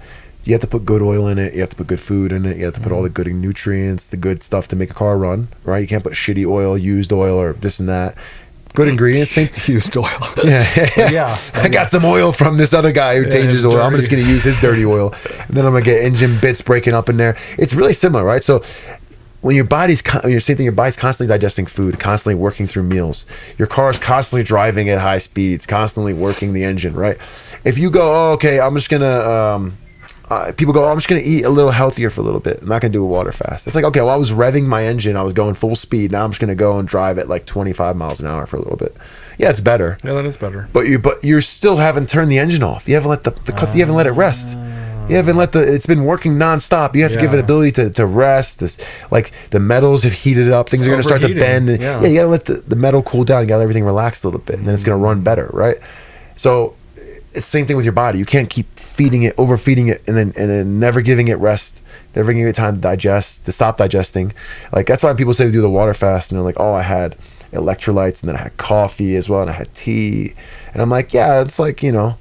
You have to put good oil in it. You have to put good food in it. You have to put all the good nutrients, the good stuff to make a car run, right? You can't put shitty oil, used oil, or this and that. Good ingredients, same used oil. Yeah. I got some oil from this other guy who changes oil. I'm just going to use his dirty oil. And then I'm going to get engine bits breaking up in there. It's really similar, right? So when your body's constantly digesting food, constantly working through meals, your car's constantly driving at high speeds, constantly working the engine, right? If you go, oh, okay, I'm just going to... people go, oh, I'm just going to eat a little healthier for a little bit. I'm not going to do a water fast. It's like, okay, well, I was revving my engine. I was going full speed. Now I'm just going to go and drive at like 25 miles an hour for a little bit. Yeah, it's better. Yeah, that is better. But you still haven't turned the engine off. You haven't let you haven't let it rest. You haven't let it's been working nonstop. You have to give it ability to rest. Like the metals have heated up. Things are going to start to bend. Yeah, you got to let the metal cool down. You got to let everything relax a little bit, and then it's going to run better, right? So it's the same thing with your body. You can't keep feeding it, overfeeding it, and then never giving it rest, never giving it time to digest, to stop digesting. Like that's why people say to do the water fast, and they're like, oh, I had electrolytes, and then I had coffee as well, and I had tea, and I'm like, yeah, it's like, you know,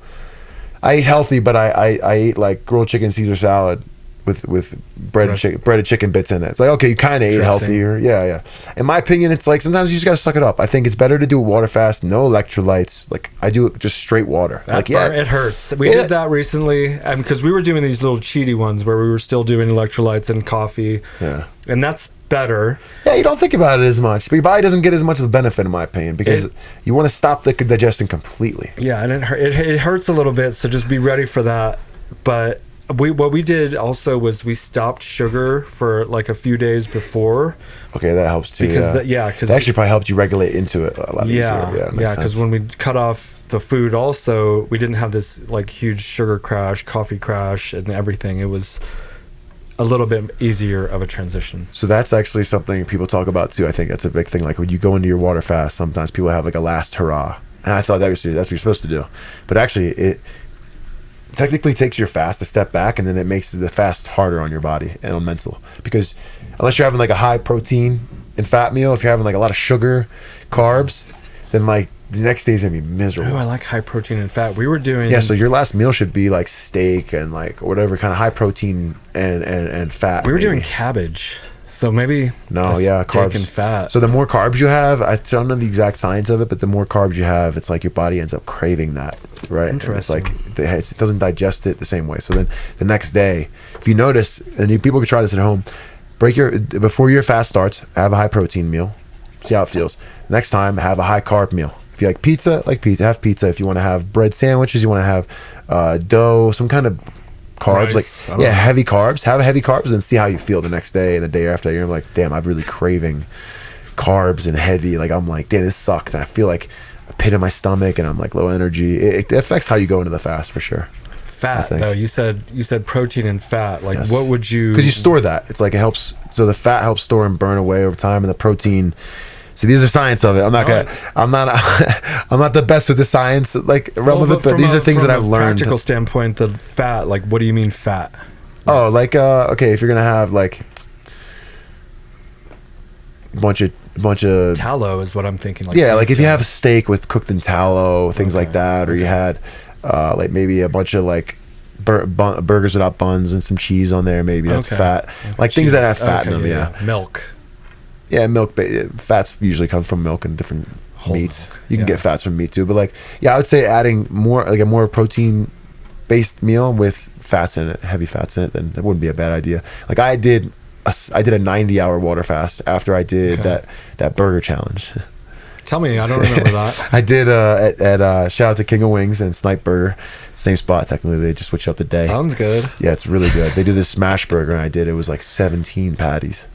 I eat healthy, but I ate like grilled chicken Caesar salad with breaded chicken bits in it. It's like, okay, you kind of ate healthier. Yeah. In my opinion, it's like sometimes you just gotta suck it up. I think it's better to do a water fast, no electrolytes. Like I do it just straight water. It hurts. We did that recently, because we were doing these little cheaty ones where we were still doing electrolytes and coffee. Yeah, and that's better. Yeah, you don't think about it as much, but your body doesn't get as much of a benefit, in my opinion, because you want to stop the digestion completely. Yeah, and it hurts a little bit, so just be ready for that. But what we did also was we stopped sugar for like a few days before. Okay, that helps too. Because that actually probably helped you regulate into it a lot easier. Yeah, because when we cut off the food, also we didn't have this like huge sugar crash, coffee crash, and everything. It was a little bit easier of a transition. So that's actually something people talk about too. I think that's a big thing. Like when you go into your water fast, sometimes people have like a last hurrah, and I thought that's what you're supposed to do, but actually it technically takes your fast a step back, and then it makes the fast harder on your body and on mental, because unless you're having like a high protein and fat meal, if you're having like a lot of sugar, carbs, then like the next day's gonna be miserable. Oh, I like high protein and fat. We were doing so your last meal should be like steak and like whatever kind of high protein and fat. We were doing cabbage. So maybe No, a yeah, steak carbs and fat. So the more carbs you have, I don't know the exact science of it, but the more carbs you have, it's like your body ends up craving that, right? And it's like it doesn't digest it the same way. So then the next day, if you notice, and people can try this at home, before your fast starts, have a high protein meal, see how it feels. Next time, have a high carb meal. If you like pizza, have pizza. If you want to have bread sandwiches, you want to have dough, some kind of carbs, Rice, heavy carbs. Have a heavy carbs and see how you feel the next day and the day after. You're like, damn, I'm really craving carbs and heavy. Like, I'm like, damn, this sucks. And I feel like a pit in my stomach and I'm like low energy. It affects how you go into the fast for sure. Fat though, you said protein and fat. Like, Yes. what would you? Because you store that. It's like it helps. So the fat helps store and burn away over time, and the protein. See, these are science of it. I'm not I'm not the best with the science, like relevant, but these are things that I've learned. Practical standpoint, the fat. Like, what do you mean fat? Oh, like okay, if you're gonna have like a bunch of Tallow is what I'm thinking. Like, yeah, like if you have a steak with cooked in tallow, things like that, or you had like maybe a bunch of like burgers without buns and some cheese on there, maybe that's fat. Like things that have fat in them. Yeah. Milk. Yeah, milk. Fats usually come from milk and different meats. Milk. You can get fats from meat too, but like, yeah, I would say adding more, like a more protein-based meal with fats in it, heavy fats in it, then that wouldn't be a bad idea. Like I did a 90-hour water fast after I did that burger challenge. Tell me, I don't remember that. I did at shout out to King of Wings and Snipe Burger, same spot technically. They just switch up the day. Sounds good. Yeah, it's really good. They do this smash burger, and it was like 17 patties.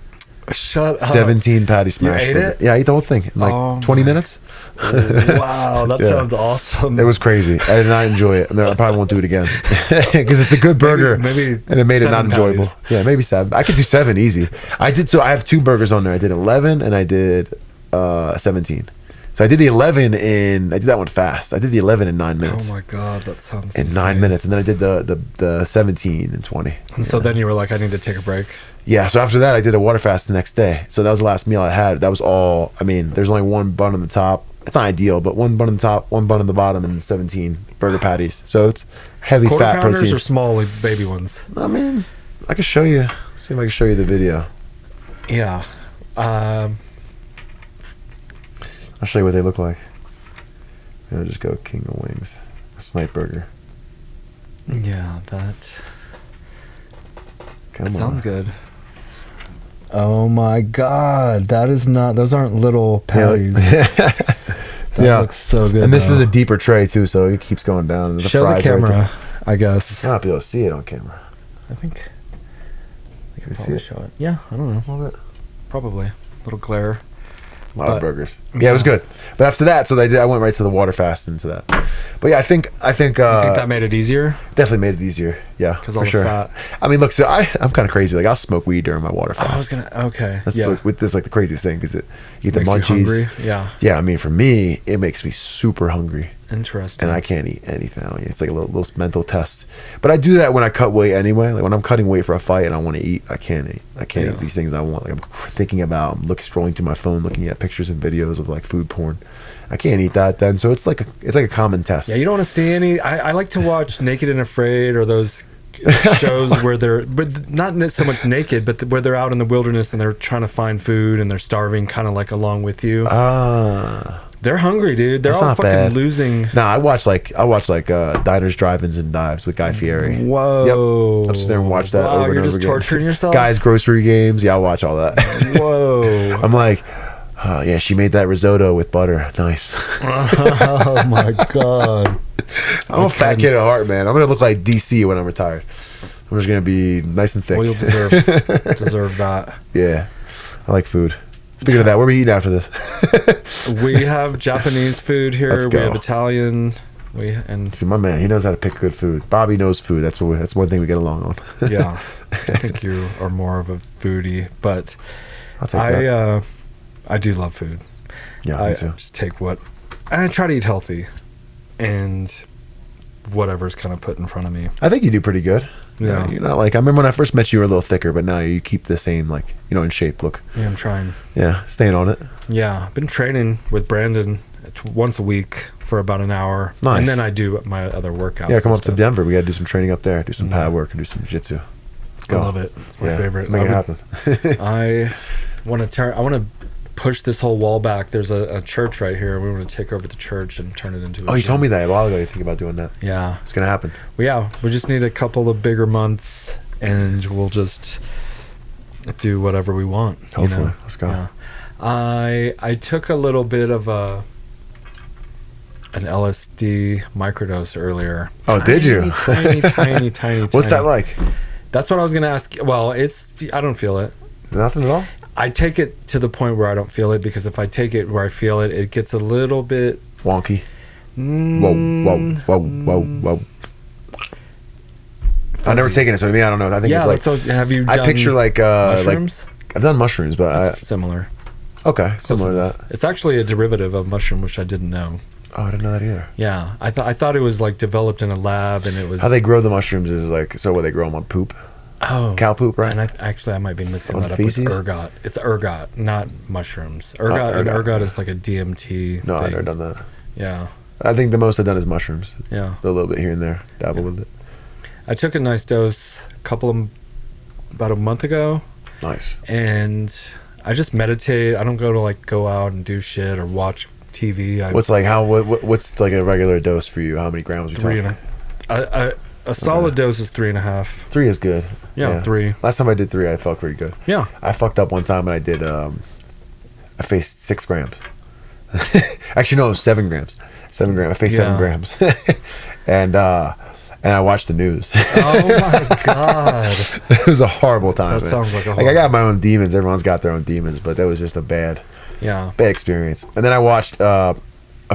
Shut up. 17 patty smash ate burger. it? Yeah, I ate the whole thing in like 20 minutes. Wow, that sounds awesome. It was crazy. I did not enjoy it. I probably won't do it again because it's a good burger. Maybe and it made it not enjoyable. Patties. Yeah, maybe 7. I could do 7 easy. I have 2 burgers on there. I did 11 and I did 17. So I did the 11 I did that one fast. I did the 11 in 9 minutes. Oh my god, that sounds in insane. 9 minutes, and then I did the 17 in 20. And so then you were like, I need to take a break. Yeah, so after that, I did a water fast the next day. So that was the last meal I had. That was all. I mean, there's only one bun on the top. It's not ideal, but one bun on the top, one bun on the bottom, and 17 burger patties. So it's heavy Quarter fat pounders protein. or small, like baby ones? I mean, I can show you. See if I can show you the video. Yeah. I'll show you what they look like. I'll just go King of Wings, Snipe Burger. Yeah, that Come sounds on. good. Oh my god, that is not. Those aren't little patties. That looks so good. And this is a deeper tray too, so it keeps going down. And Show the fries camera, right I guess. I'll not be able to see it on camera. I think I can see probably it? show it. Yeah, I don't know. A little bit. Probably a little glare. A lot of burgers. Yeah, it was good. But after that, I went right to the water fast into that. But yeah, I think You think that made it easier? definitely made it easier. Yeah, Because for all the sure. fat. I mean, look, so I'm kind of crazy. Like I'll smoke weed during my water fast. I was gonna. Okay. That's yeah. like, this is like the craziest thing because you get the Makes munchies. you hungry. Yeah. Yeah, I mean, for me, it makes me super hungry. Interesting. And I can't eat anything. I mean, it's like a little mental test. But I do that when I cut weight anyway. Like when I'm cutting weight for a fight and I want to eat, I can't eat. I can't eat these things I want. Like I'm thinking about, scrolling through my phone, looking at pictures and videos of like food porn. I can't eat that then. So it's like a common test. Yeah, you don't want to see any. I like to watch Naked and Afraid or those shows where they're, but not so much naked, but where they're out in the wilderness and they're trying to find food and they're starving, kind of like along with you. They're hungry, dude. They're That's all not fucking bad. losing. Nah, I watch Diners, Drive-Ins, and Dives with Guy Fieri. Whoa. Yep. I'll sit there and watch that Wow, over and you're over just again. torturing yourself? Guys, grocery games. Yeah, I'll watch all that. Whoa. I'm like, oh, yeah, she made that risotto with butter. Nice. Oh my god. I'm a fat kid at heart, man. I'm going to look like DC when I'm retired. I'm just going to be nice and thick. Well, you'll deserve that. Yeah. I like food. Speaking of that, where are we eating after this? We have Japanese food here. Let's We go. have Italian. See, my man, he knows how to pick good food. Bobby knows food. That's one thing we get along on. Yeah, I think you are more of a foodie, but I'll take that. I do love food. Yeah, I me too. just take what I try to eat healthy, and whatever's kind of put in front of me. I think you do pretty good. Yeah. You're not like, I remember when I first met you, you were a little thicker, but now you keep the same, like, in shape look. Yeah, I'm trying. Yeah, staying on it. Yeah, I've been training with Brandon once a week for about an hour. Nice. And then I do my other workouts. Yeah, come and up to stuff. Denver. We got to do some training up there, do some pad work, and do some jiu-jitsu. Let's go. I love it. It's my favorite. Let's make it happen. I want to push this whole wall back. There's a church right here. We want to take over the church and turn it into a Oh, you gym. told me that a while ago. You think about doing that. Yeah. It's going to happen. Well, yeah. We just need a couple of bigger months and we'll just do whatever we want. Hopefully. You know? Let's go. Yeah. I took a little bit of an LSD microdose earlier. Oh, did you? Tiny. What's that like? That's what I was going to ask. Well, I don't feel it. Nothing at all? I take it to the point where I don't feel it, because if I take it where I feel it, it gets a little bit wonky. Whoa. I've never taken it, so to me, I don't know. I think it's like. Have you done I picture like mushrooms? I've done mushrooms, but It's similar. Okay, similar to that. It's actually a derivative of mushroom, which I didn't know. Oh, I didn't know that either. Yeah, I thought it was like developed in a lab, and it was how they grow the mushrooms is like, so where they grow them on poop. Oh, cow poop, right? And I might be mixing On that feces? up with ergot. It's ergot, not mushrooms. Ergot, and ergot is like a DMT. No, thing. I've never done that. Yeah, I think the most I've done is mushrooms. yeah. A little bit here and there, dabble with it. I took a nice dose about a month ago. Nice. And I just meditate. I don't go out and do shit or watch TV. What's like what's like a regular dose for you? How many grams we talking? A solid dose is 3.5. 3 is good. Yeah, 3. Last time I did 3, I felt pretty good. Yeah. I fucked up one time and I did I faced 6 grams. Actually, no, it was 7 grams. 7 grams. I faced 7 grams. and I watched the news. Oh my god. It was a horrible time. That man. sounds like a I got my own demons. Everyone's got their own demons, but that was just a bad experience. And then I watched a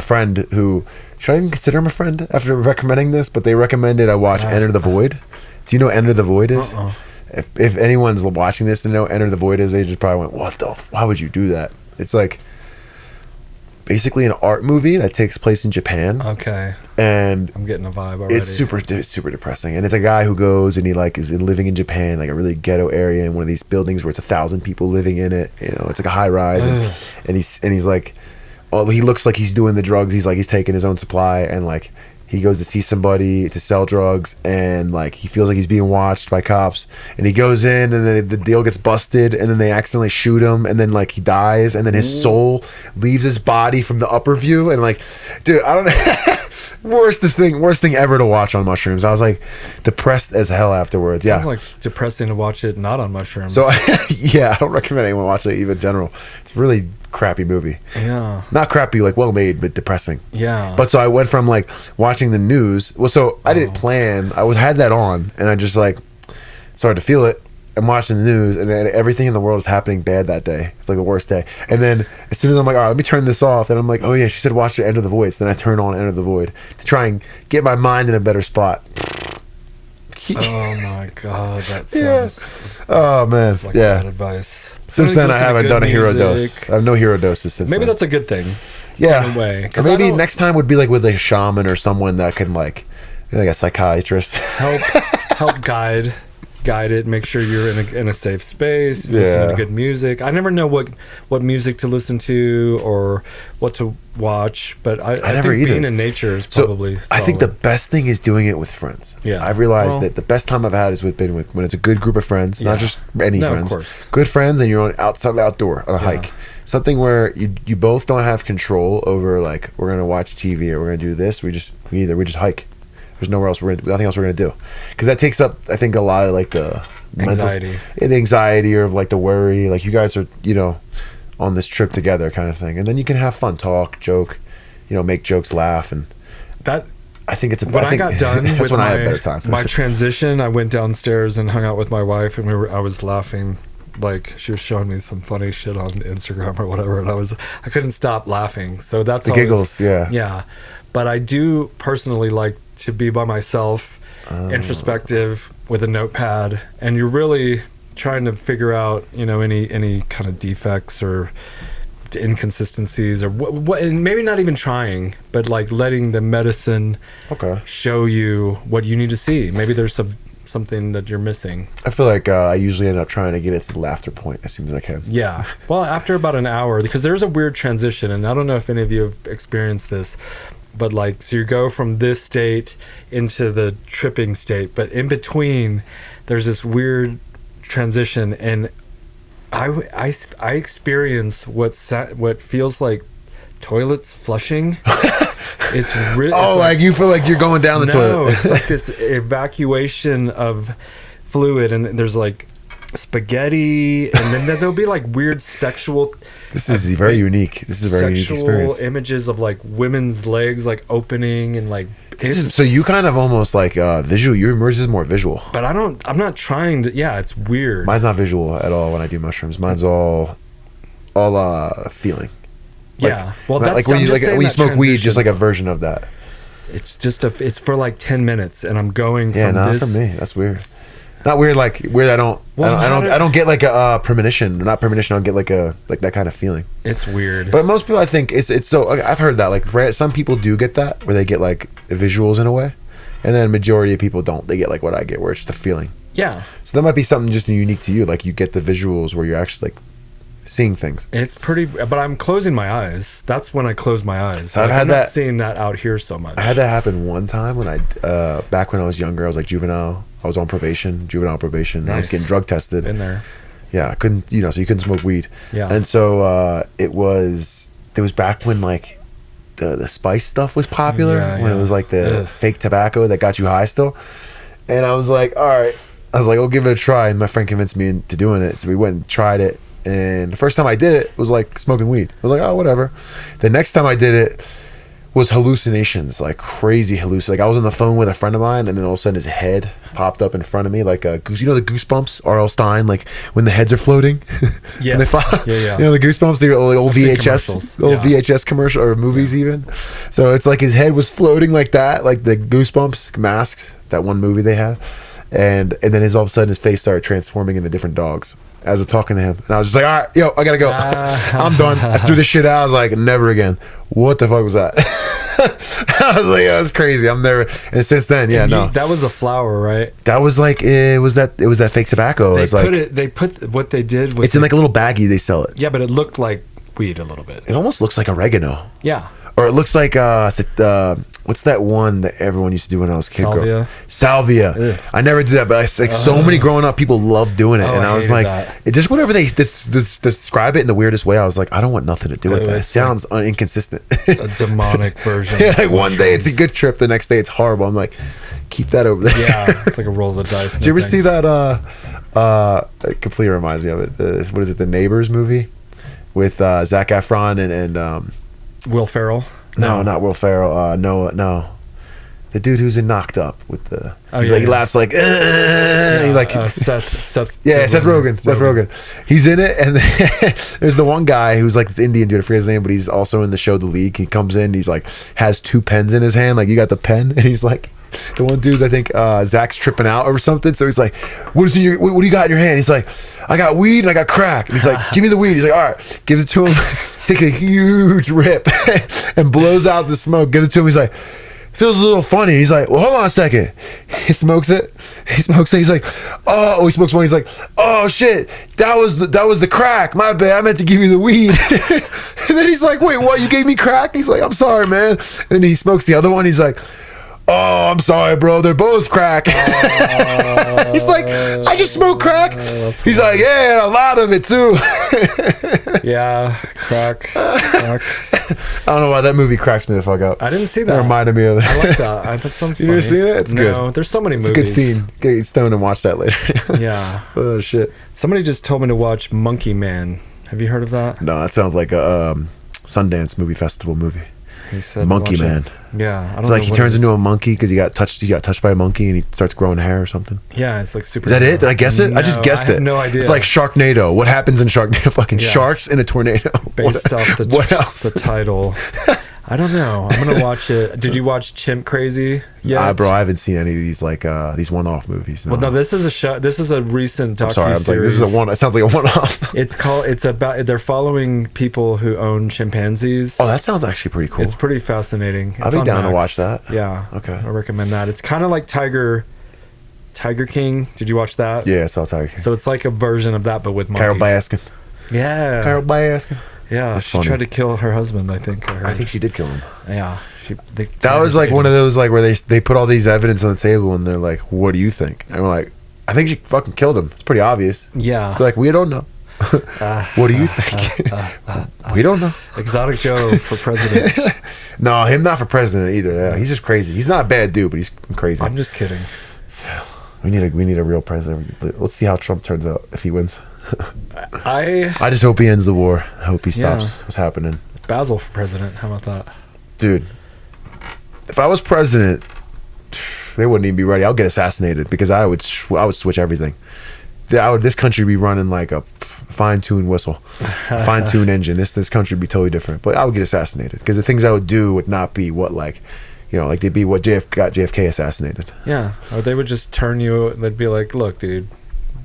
friend who, should I even consider him a friend after recommending this? But they recommended I watch Enter the Void. Do you know what Enter the Void is? If anyone's watching this to know what Enter the Void is, they just probably went, why would you do that? It's like basically an art movie that takes place in Japan. Okay. And I'm getting a vibe already. It's super depressing. And it's a guy who goes and he like is living in Japan, like a really ghetto area in one of these buildings where it's 1,000 people living in it. You know, it's like a high rise, and he's like, oh, he looks like he's doing the drugs. He's taking his own supply, and like he goes to see somebody to sell drugs, and like he feels like he's being watched by cops, and he goes in, and then the deal gets busted, and then they accidentally shoot him, and then like he dies, and then his soul leaves his body from the upper view, and like, dude, I don't know. worst thing ever to watch on mushrooms. I was like depressed as hell afterwards. Sounds like depressing to watch it not on mushrooms. So yeah, I don't recommend anyone watch it even in general. It's a really crappy movie. Yeah. Not crappy, like well made, but depressing. Yeah. But so I went from like watching the news. Well, so I didn't plan. I had that on, and I just like started to feel it. I'm watching the news, and then everything in the world is happening bad that day. It's like the worst day. And then as soon as I'm like, all right, let me turn this off, and I'm like, oh yeah, she said watch the Enter the Void. So then I turn on Enter the Void to try and get my mind in a better spot. Oh my god, that sounds oh man, like bad advice. Since then, I haven't done a hero dose. I have no hero doses since Maybe then. that's a good thing. Yeah. In a way. Or maybe next time would be like with a shaman or someone that can like a psychiatrist. help guide it, make sure you're in a safe space, listen to good music. I never know what music to listen to or what to watch, but I never think either. being in nature is probably I think the best thing is doing it with friends. Yeah. I've realized that the best time I've had is when it's a good group of friends, not just any friends. Of course. Good friends, and you're outdoor on a hike. Something where you both don't have control over, like, we're gonna watch TV or we're gonna do this. We just hike. There's nowhere else nothing else we're gonna do, because that takes up, I think, a lot of like the anxiety, the anxiety or like the worry. Like you guys are, on this trip together, kind of thing, and then you can have fun, talk, joke, make jokes, laugh, and that. I think I got done with when I had a better time. my transition. I went downstairs and hung out with my wife, and I was laughing. Like she was showing me some funny shit on Instagram or whatever, and I couldn't stop laughing. So that's the giggles, yeah. But I do personally like to be by myself, introspective with a notepad, and you're really trying to figure out, any kind of defects or inconsistencies or what, and maybe not even trying, but like letting the medicine show you what you need to see. Maybe there's something that you're missing. I feel like I usually end up trying to get it to the laughter point as soon as I can. Yeah. Well, after about an hour, because there's a weird transition, and I don't know if any of you have experienced this. but like, so you go from this state into the tripping state, but in between there's this weird transition, and I experience what feels like toilets flushing. It's really like you feel like you're going down the toilet. No, it's like this evacuation of fluid, and there's like spaghetti, and then there'll be like weird sexual. This is very unique. This is a very unique experience. Sexual images of like women's legs like opening and like. So you kind of almost like visual. Yours is more visual. But I'm not trying to. Yeah, it's weird. Mine's not visual at all when I do mushrooms. Mine's all feeling. Like, yeah, well, that's like when you smoke weed, just like a version of that. It's just it's for like 10 minutes, and I'm going from this. For me, that's weird. Not weird, like weird. I don't get like a premonition. Not premonition. I don't get like that kind of feeling. It's weird. But most people, I think, it's so. I've heard that like some people do get that where they get like visuals in a way, and then majority of people don't. They get like what I get, where it's just a feeling. Yeah. So that might be something just unique to you. Like you get the visuals where you're actually like seeing things. It's pretty, but I'm closing my eyes. That's when I close my eyes. So like, I'm not seeing that out here so much. I had that happen one time when back when I was younger. I was like juvenile. I was on juvenile probation. Nice. I was getting drug tested. In there. Yeah, I couldn't, so you couldn't smoke weed. Yeah. And so it was back when like the spice stuff was popular, when it was like the fake tobacco that got you high still. And I was like, all right. I was like, I'll give it a try. And my friend convinced me into doing it. So we went and tried it. And the first time I did it was like smoking weed. I was like, oh, whatever. The next time I did it was hallucinations, like crazy hallucinations. Like I was on the phone with a friend of mine, and then all of a sudden his head popped up in front of me, like the Goosebumps, R.L. Stein, like when the heads are floating. Yes. Yeah. You know the Goosebumps, the old VHS commercial or movies even. So it's like his head was floating like that, like the Goosebumps masks, that one movie they had, and then all of a sudden his face started transforming into different dogs. As I'm talking to him, and I was just like, all right, yo, I gotta go. I'm done. I threw this shit out. I was like, never again. What the fuck was that? I was like, yeah, that's crazy. I'm never. And since then, that was a flower, right? That was like it was that fake tobacco. They put what they did was it's in like a little baggie. They sell it. Yeah, but it looked like weed a little bit. It almost looks like oregano. Yeah. Or it looks like what's that one that everyone used to do when I was a kid? Salvia. Ugh. I never did that, but so many growing up, people loved doing it, and I was like, it just whenever they describe it in the weirdest way, I was like, I don't want nothing to do with that. It sounds inconsistent. A demonic version. Yeah, like one day it's a good trip, the next day it's horrible. I'm like, keep that over there. Yeah, it's like a roll of the dice. Did you ever see that? It completely reminds me of it. What is it? The Neighbors movie with Zac Efron and Will Ferrell? No, not Will Ferrell. No. The dude who's in Knocked Up with the... he laughs like... Seth Rogen. He's in it, and there's the one guy who's like this Indian dude. I forget his name, but he's also in the show The League. He comes in, he's like... has two pens in his hand. Like, you got the pen? And he's like... The one dude's, I think, Zach's tripping out or something. So he's like, what do you got in your hand? He's like, I got weed and I got crack. And he's like, give me the weed. He's like, all right. Gives it to him. Takes a huge rip and blows out the smoke. Gives it to him. He's like, feels a little funny. He's like, well, hold on a second. He smokes it. He's like, he smokes one. He's like, oh shit, that was the crack. My bad. I meant to give you the weed. And then he's like, wait, what? You gave me crack? He's like, I'm sorry, man. And then he smokes the other one. He's like, oh, I'm sorry, bro. They're both crack. He's like, I just smoke crack. He's like, yeah, a lot of it too. Yeah, crack. I don't know why that movie cracks me the fuck up. I didn't see that. That reminded me of it. I like that. That sounds funny. You ever seen it? It's good. No, there's so many movies. It's a good scene. Get stoned and watch that later. Yeah. Oh, shit. Somebody just told me to watch Monkey Man. Have you heard of that? No, that sounds like a Sundance movie festival movie. He said Monkey Man. Yeah, I don't it's like he turns into a monkey because he got touched by a monkey and he starts growing hair or something. Yeah, it's like super. Is that it? Did I guess it? No, I just guessed it. I have no idea. It's like Sharknado. What happens in Sharknado? Fucking sharks in a tornado. Based off the title. I don't know. I'm gonna watch it. Did you watch Chimp Crazy yet? Bro, I haven't seen any of these these one-off movies. No. Well, no, this is a show. This is a recent docuseries. I'm sorry, this is a one. It sounds like a one-off. It's about they're following people who own chimpanzees. Oh, that sounds actually pretty cool. It's pretty fascinating. I'll be down to watch that. Yeah. Okay. I recommend that. It's kind of like Tiger King. Did you watch that? Yeah, I saw Tiger King. So it's like a version of that, but with monkeys. Carol Baskin. Yeah. Carol Baskin. Yeah, It's she funny. tried to kill her husband, I think. I think she did kill him. Yeah. That was like one of those like where they put all these evidence on the table and they're like, "What do you think?" And we're like, "I think she fucking killed him. It's pretty obvious." Yeah. They're like, "We don't know." What do you think? We don't know. Exotic Joe for president. No, him not for president either. Yeah, he's just crazy. He's not a bad dude, but he's crazy. I'm just kidding. We need a real president. Let's see how Trump turns out if he wins. I just hope he ends the war. I hope he stops Yeah. what's happening. Bassil for president. How about that? Dude, if I was president, they wouldn't even be ready. I'll get assassinated because I would switch everything. This country would be running like a fine-tuned whistle, fine-tuned engine. This country would be totally different. But I would get assassinated because the things I would do would not be what like they'd be what got JFK assassinated. Yeah. Or they would just turn you. They'd be like, "Look, dude,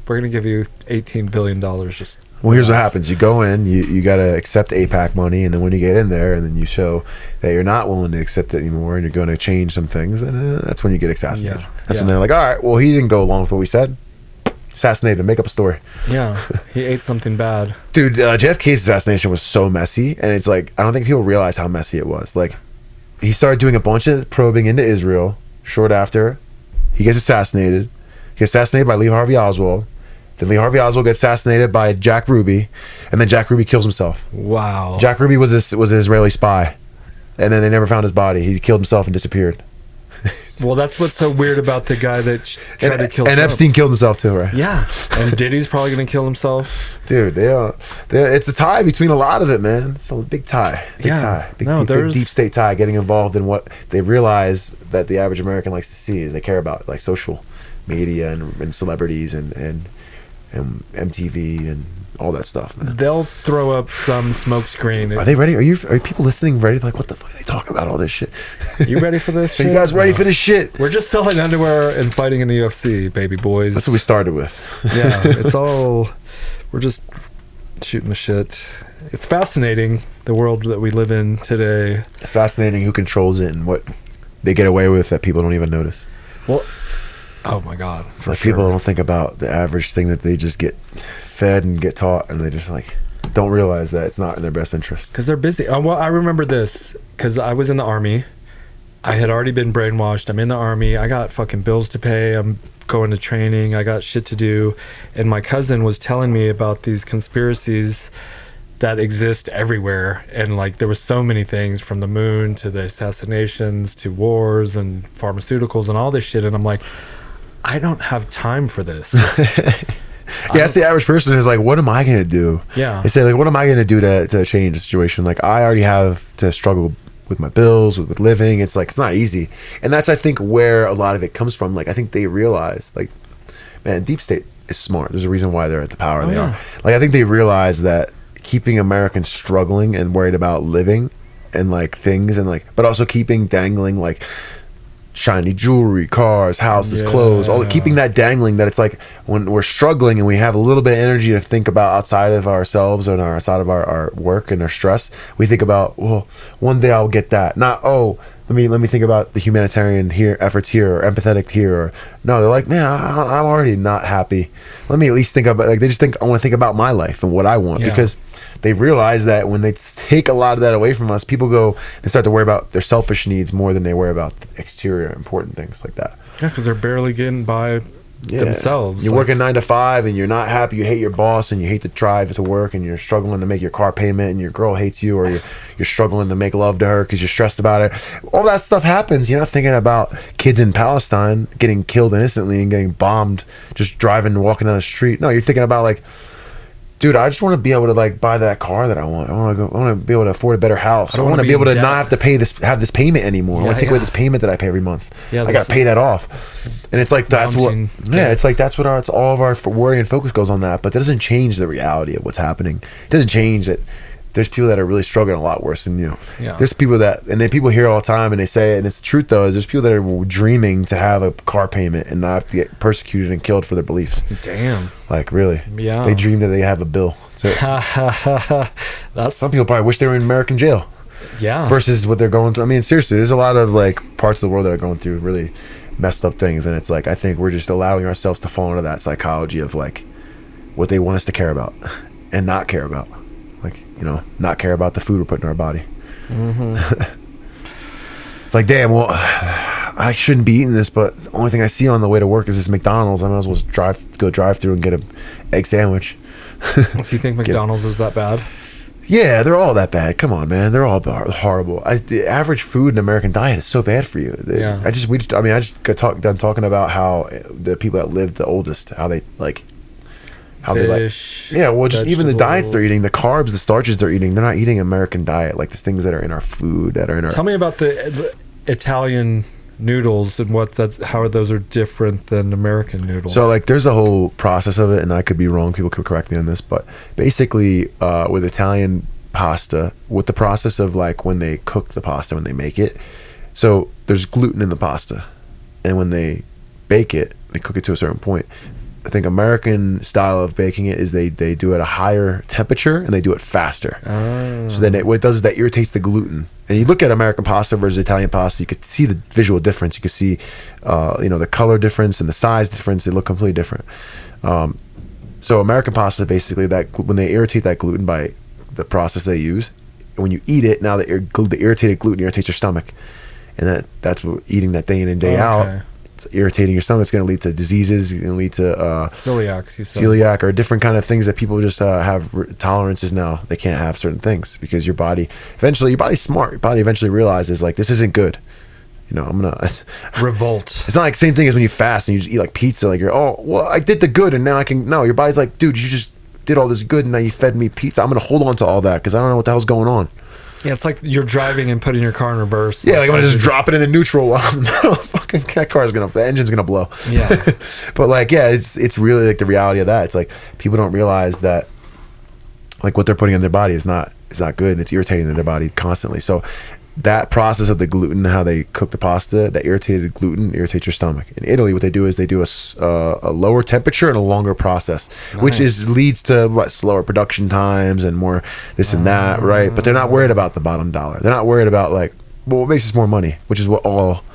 we're gonna give you $18 billion. Just Well, here's what happens. You go in, you got to accept APAC money, and then when you get in there and then you show that you're not willing to accept it anymore and you're going to change some things, then that's when you get assassinated. Yeah. That's when they're like, all right, well, he didn't go along with what we said. Assassinated, make up a story. Yeah. He ate something bad. Dude, JFK's assassination was so messy, and it's like, I don't think people realize how messy it was. Like, he started doing a bunch of probing into Israel short after. He gets assassinated. He gets assassinated by Lee Harvey Oswald. Then Lee Harvey Oswald gets assassinated by Jack Ruby, and then Jack Ruby kills himself. Wow. Jack Ruby was an Israeli spy, and then they never found his body. He killed himself and disappeared. Well, that's what's so weird about the guy that tried to kill and Trump. Epstein killed himself too, right? Yeah. And Diddy's probably going to kill himself. Dude, it's a tie between a lot of it, man. It's a big tie. Big Yeah. tie. Big, No, big deep state tie getting involved in what they realize that the average American likes to see. They care about like social media and celebrities and MTV and all that stuff, man. They'll throw up some smoke screen. Are they ready? Are people listening ready? Like, what the fuck are they talking about all this shit? You ready for this Are shit? you guys ready for this shit? We're just selling underwear and fighting in the UFC, baby boys. That's what we started with. Yeah, it's all... We're just shooting the shit. It's fascinating, the world that we live in today. It's fascinating who controls it and what they get away with that people don't even notice. Well, oh my God. For Like sure. people don't think about the average thing that they just get fed and get taught, and they just like don't realize that it's not in their best interest. Because they're busy. Well, I remember this because I was in the Army. I had already been brainwashed. I'm in the Army. I got fucking bills to pay. I'm going to training. I got shit to do. And my cousin was telling me about these conspiracies that exist everywhere. And like there was so many things from the moon to the assassinations to wars and pharmaceuticals and all this shit. And I'm like, I don't have time for this. Yeah, that's the average person who's like, what am I going to do? Yeah. They say, like, what am I going to do to change the situation? Like, I already have to struggle with my bills, with living. It's like, it's not easy. And that's, I think, where a lot of it comes from. Like, I think they realize, like, man, deep state is smart. There's a reason why they're at the power they are. Like, I think they realize that keeping Americans struggling and worried about living and, like, things and, like, but also keeping dangling, like, shiny jewelry, cars, houses, clothes, all keeping that dangling, that it's like when we're struggling and we have a little bit of energy to think about outside of ourselves and outside of our work and our stress, we think about, well, one day I'll get that. Not, oh, let me think about the humanitarian efforts here or empathetic here. Or no, they're like, man, I'm already not happy. Let me at least think about, like, they just think, I want to think about my life and what I want, because they realize that when they take a lot of that away from us, people they start to worry about their selfish needs more than they worry about the exterior important things like that. Yeah, because they're barely getting by themselves. You're working 9 to 5 and you're not happy. You hate your boss and you hate to drive to work and you're struggling to make your car payment and your girl hates you, or you're struggling to make love to her because you're stressed about it. All that stuff happens. You're not thinking about kids in Palestine getting killed innocently and getting bombed just driving and walking down the street. No, you're thinking about, like, dude, I just want to be able to, like, buy that car that I want. I want to be able to afford a better house. I want to be able to not have to have this payment anymore. I want to take away this payment that I pay every month. Yeah, I got to pay that off. And it's like, that's what, it's like, that's what it's all of our worry and focus goes on that. But that doesn't change the reality of what's happening. It doesn't change that there's people that are really struggling a lot worse than you. There's people that, and then people hear all the time and they say it, and it's the truth though, is there's people that are dreaming to have a car payment and not have to get persecuted and killed for their beliefs. Damn. Like, really? Yeah. They dream that they have a bill. So some people probably wish they were in American jail. Yeah. Versus what they're going through. I mean, seriously, there's a lot of, like, parts of the world that are going through really messed up things, and it's like, I think we're just allowing ourselves to fall into that psychology of, like, what they want us to care about and not care about. like, not care about the food we're putting in our body. Mm-hmm. It's like, damn, well, I shouldn't be eating this, but the only thing I see on the way to work is this McDonald's. I might as well go drive through and get an egg sandwich. Do you think McDonald's is that bad? Yeah, they're all that bad. Come on, man, they're all horrible. The average food in American diet is so bad for you. Yeah. I just got done talking about how the people that live the oldest, how they like. Fish, yeah, well, just even the diets they're vegetables. eating, the carbs, the starches they're eating, they're not eating American diet, like the things that are in our food that are in our. Tell me about the Italian noodles and how those are different than American noodles. So like, there's a whole process of it, and I could be wrong. People could correct me on this, but basically, with Italian pasta, with the process of like when they cook the pasta, when they make it, so there's gluten in the pasta, and when they bake it, they cook it to a certain point. I think American style of baking it is they do it at a higher temperature and they do it faster. Oh. So then what it does is that irritates the gluten. And you look at American pasta versus Italian pasta, you could see the visual difference. You could see, the color difference and the size difference. They look completely different. So American pasta, basically, that when they irritate that gluten by the process they use, when you eat it, now the irritated gluten irritates your stomach, and that's what eating that day in and day out. Irritating your stomach. It's going to lead to diseases. It's going to lead to celiac or different kind of things that people just have tolerances now. They can't have certain things because your body's smart. Your body eventually realizes like, this isn't good. I'm gonna revolt. It's not like same thing as when you fast and you just eat like pizza. Like I did the good and now I can. No, your body's like, dude, you just did all this good and now you fed me pizza. I'm gonna hold on to all that because I don't know what the hell's going on. Yeah, it's like you're driving and putting your car in reverse. Yeah, like I'm gonna just drop it in the neutral while the engine's gonna blow. Yeah. But like, yeah, it's really like the reality of that. It's like people don't realize that like what they're putting in their body is not good, and it's irritating their body constantly. So that process of the gluten, how they cook the pasta, that irritated gluten irritates your stomach. In Italy, what they do is they do a lower temperature and a longer process, which leads to slower production times and more this and that, right? But they're not worried about the bottom dollar. They're not worried about like, well, what makes us more money, which is what all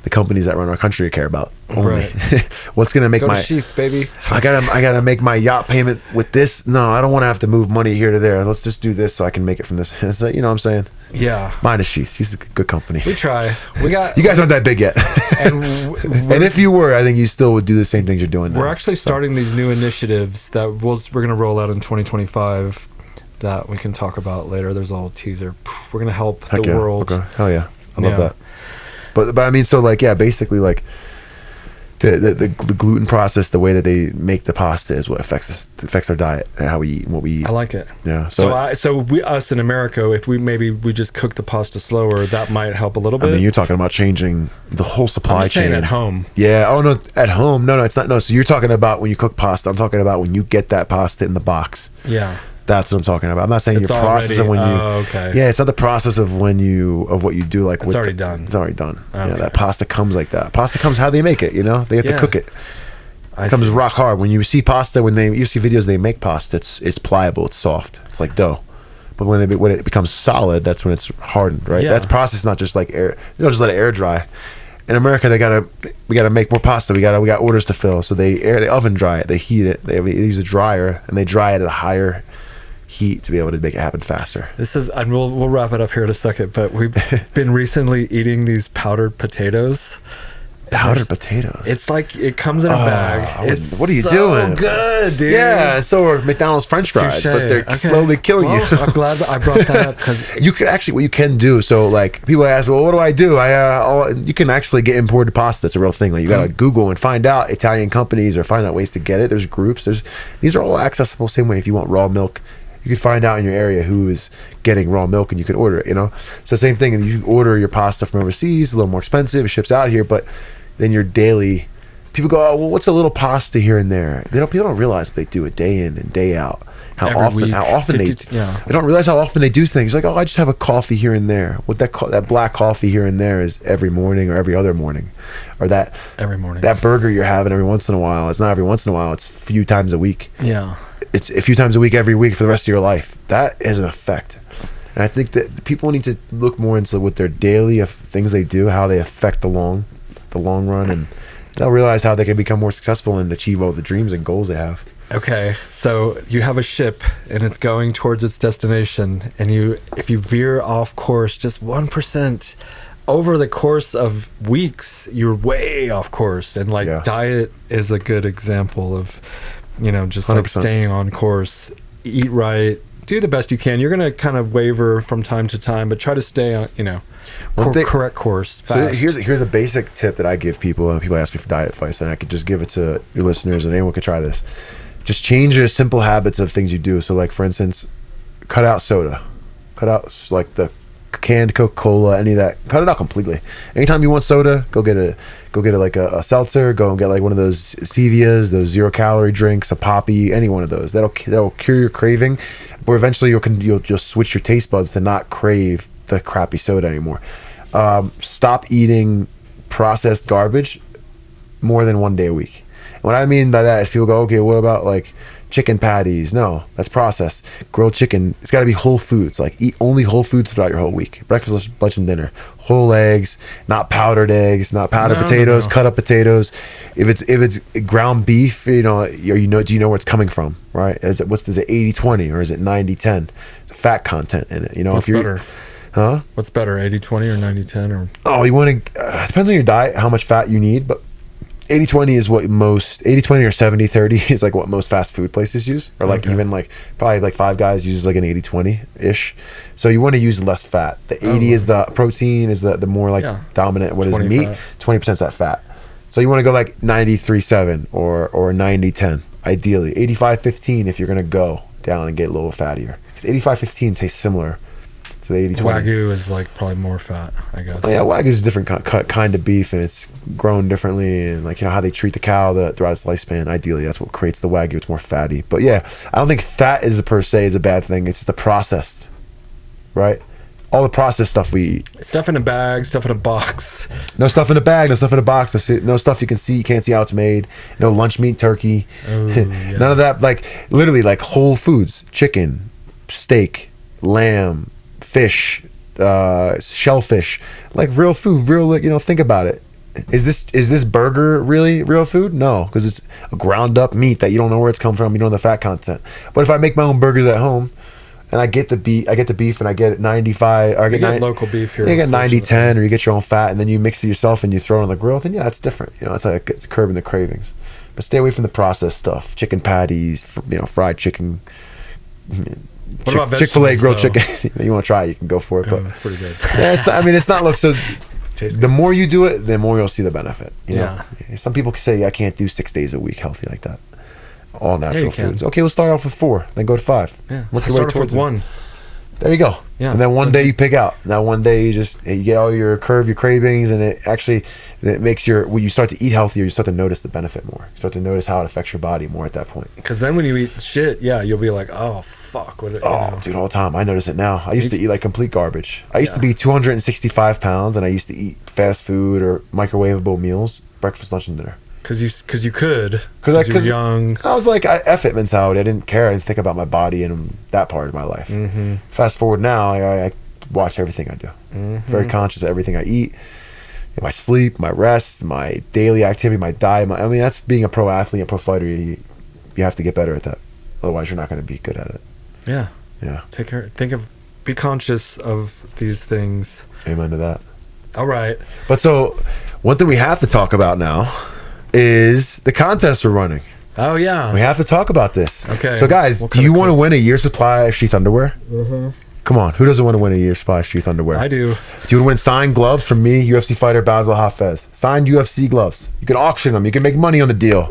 the companies that run our country care about. Only. Right. What's gonna make Go my to SHEATH, baby? I gotta make my yacht payment with this. No, I don't want to have to move money here to there. Let's just do this so I can make it from this. It's like, you know what I'm saying? Yeah. Mine is SHEATH. She's a good company. We try. You guys aren't that big yet. And if you were, I think you still would do the same things you're doing now. We're actually starting these new initiatives that we're going to roll out in 2025 that we can talk about later. There's a little teaser. We're going to help the world. Okay. Hell yeah. I love that. But I mean, so like, yeah, basically like the gluten process, the way that they make the pasta is what affects our diet and how we eat and what we eat. I like it. Yeah. So us in America, if we just cook the pasta slower, that might help a little bit. I mean, you're talking about changing the whole supply chain. Saying at home. Yeah. Oh no, at home. No, it's not. No. So you're talking about when you cook pasta. I'm talking about when you get that pasta in the box. Yeah. That's what I'm talking about. I'm not saying it's your process of when you. Oh, okay. Yeah, it's not the process of what you do. Like it's already done. It's already done. Okay. Yeah, that pasta comes like that. Pasta comes how they make it. They have to cook it. It comes rock hard. When you see pasta, you see videos they make pasta, it's pliable, it's soft, it's like dough. But when it becomes solid, that's when it's hardened, right? Yeah. That's process, not just like air. You don't just let it air dry. In America, we gotta make more pasta. We got orders to fill, so they oven dry it, they heat it, they use a dryer, and they dry it at a higher heat to be able to make it happen faster. And we'll wrap it up here in a second, but we've been recently eating these powdered potatoes. Powdered potatoes. It's like it comes in a bag. What are you doing? Good, dude. Yeah, so are McDonald's French fries, but they're slowly killing you. I'm glad that I brought that up because you can actually, what you can do. So like people ask, well, what do I do? You can actually get imported pasta. It's a real thing. Like you gotta Google and find out Italian companies or find out ways to get it. There's groups. These are all accessible. Same way if you want raw milk, you can find out in your area who is getting raw milk and you can order it. So same thing. And you order your pasta from overseas, a little more expensive. It ships out here, but then your daily, people go, oh, well, what's a little pasta here and there? People don't realize what they do it day in and day out. How often they don't realize how often they do things. Like, oh, I just have a coffee here and there. What that black coffee here and there is every morning or every other morning, or that every morning. That burger you're having every once in a while. It's not every once in a while. It's a few times a week. Yeah, it's a few times a week every week for the rest of your life. That has an effect. And I think that people need to look more into what their daily things they do, how they affect the long run, and they'll realize how they can become more successful and achieve all the dreams and goals they have. Okay, so you have a ship and it's going towards its destination, and if you veer off course just 1%, over the course of weeks, you're way off course. And like diet is a good example of, just 100%. Like staying on course, eat right, do the best you can. You're gonna kind of waver from time to time, but try to stay on, correct course. Fast. So here's a basic tip that I give people when people ask me for diet advice, and I could just give it to your listeners, and anyone could try this. Just change your simple habits of things you do. So like, for instance, cut out soda, cut out like the canned Coca-Cola, any of that. Cut it out completely. Anytime you want soda, go get like a seltzer. Go and get like one of those Cevias, those 0-calorie drinks, a Poppy, any one of those. That'll cure your craving. But eventually you'll switch your taste buds to not crave the crappy soda anymore. Stop eating processed garbage more than 1 day a week. What I mean by that is people go, okay, what about like chicken patties? No, that's processed. Grilled chicken, it's got to be whole foods. Like, eat only whole foods throughout your whole week. Breakfast, lunch, and dinner. Whole eggs, not powdered eggs, not powdered potatoes, cut up potatoes. If it's ground beef, do you know where it's coming from, right? Is it 80-20 or is it 90-10? The fat content in it. What's better? Huh? What's better, 80-20 or 90-10? Or you want to, depends on your diet, how much fat you need, but 80-20 is what most 80-20 or 70-30 is like what most fast food places use, or like even like probably like Five Guys uses like an 80-20 ish. So you want to use less fat. The 80 is the protein, is the more like dominant. What is meat? 20% is that fat. So you want to go like 93-7 or 90-10. Ideally 85-15 if you're gonna go down and get a little fattier. Because 85-15 tastes similar to the 80-20. Wagyu is like probably more fat, I guess. Yeah, Wagyu is a different kind of beef, and it's grown differently, and like how they treat the cow throughout its lifespan. Ideally, that's what creates the Wagyu. It's more fatty. But yeah, I don't think fat per se is a bad thing. It's just the processed, right? All the processed stuff we eat. Stuff in a bag, stuff in a box. No stuff in a bag, no stuff in a box, no stuff you can't see how it's made. No lunch meat turkey. None of that. Like literally like whole foods, chicken, steak, lamb, fish, shellfish, like real food, think about it. Is this burger really real food? No, because it's a ground up meat that you don't know where it's come from, you don't know the fat content. But if I make my own burgers at home and I get the beef and I get 95, or I get local beef here. You get 90-10, or you get your own fat and then you mix it yourself and you throw it on the grill, then that's different. That's how it's curbing the cravings. But stay away from the processed stuff, chicken patties, fried chicken. What about Chick-fil-A grilled chicken? You want to try it, you can go for it. But it's pretty good. It's not look so. Tastes the good. more you do it, the more you'll see the benefit. Yeah. Some people can say I can't do 6 days a week healthy like that. All natural foods. Can. Okay, we'll start off with 4, then go to 5. Yeah. Work your way towards 1. There you go. Yeah. And then one day you pick out. Now one day you get all your cravings, and it makes when you start to eat healthier, you start to notice the benefit more. You start to notice how it affects your body more at that point. Because then when you eat shit, you'll be like, oh fuck. Dude, all the time. I notice it now. I used to eat like complete garbage. I used to be 265 pounds, and I used to eat fast food or microwavable meals, breakfast, lunch, and dinner. Because you could. Because you were young. I was like, F it mentality. I didn't care. I didn't think about my body and that part of my life. Mm-hmm. Fast forward now, I watch everything I do. Mm-hmm. Very conscious of everything I eat, my sleep, my rest, my daily activity, my diet. That's being a pro athlete, a pro fighter. You have to get better at that. Otherwise, you're not going to be good at it. Yeah. Yeah. Take care. Be conscious of these things. Amen to that. All right. But so, one thing we have to talk about now is the contest we're running. Oh yeah, we have to talk about this. Okay. So guys, do you want to win a year's supply of Sheath underwear? Mm-hmm. Come on, who doesn't want to win a year's supply of Sheath underwear? I do. Do you want to win signed gloves from me, UFC fighter Bassil Hafez? Signed UFC gloves. You can auction them. You can make money on the deal.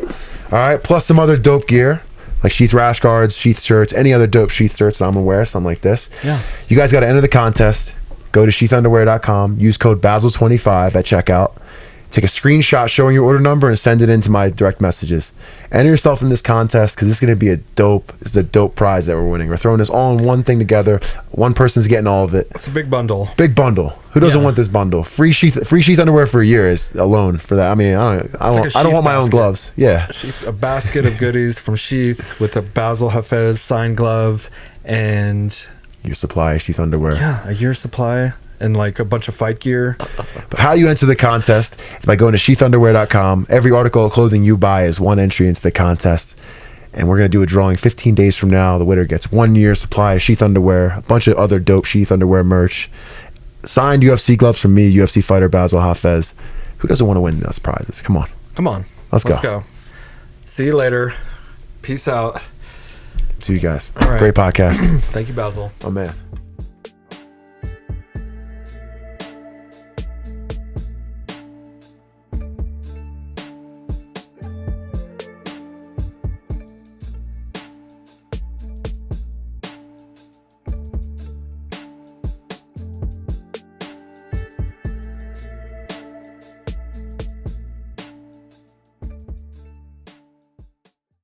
All right, plus some other dope gear like Sheath rash guards, Sheath shirts, any other dope Sheath shirts that I'm gonna wear, something like this. Yeah. You guys got to enter the contest. Go to sheathunderwear.com. Use code Bassil25 at checkout. Take a screenshot showing your order number and send it into my direct messages. Enter yourself in this contest because this is going to be a dope prize that we're winning. We're throwing this all in one thing together. One person's getting all of it. It's a big bundle. Big bundle. Who doesn't want this bundle? Free sheath underwear for a year is alone for that. I don't want my own gloves. Yeah. A basket of goodies from Sheath with a Bassil Hafez signed glove and your supply of Sheath underwear. Yeah, a year supply. And like a bunch of fight gear. But how you enter the contest is by going to sheathunderwear.com. Every article of clothing you buy is one entry into the contest. And we're going to do a drawing 15 days from now. The winner gets 1 year supply of Sheath underwear, a bunch of other dope Sheath underwear merch, signed UFC gloves from me, UFC fighter Bassil Hafez. Who doesn't want to win those prizes? Come on. Come on. Let's go. Let's go. See you later. Peace out. See you guys. All right. Great podcast. Thank you, Bassil. Oh, man.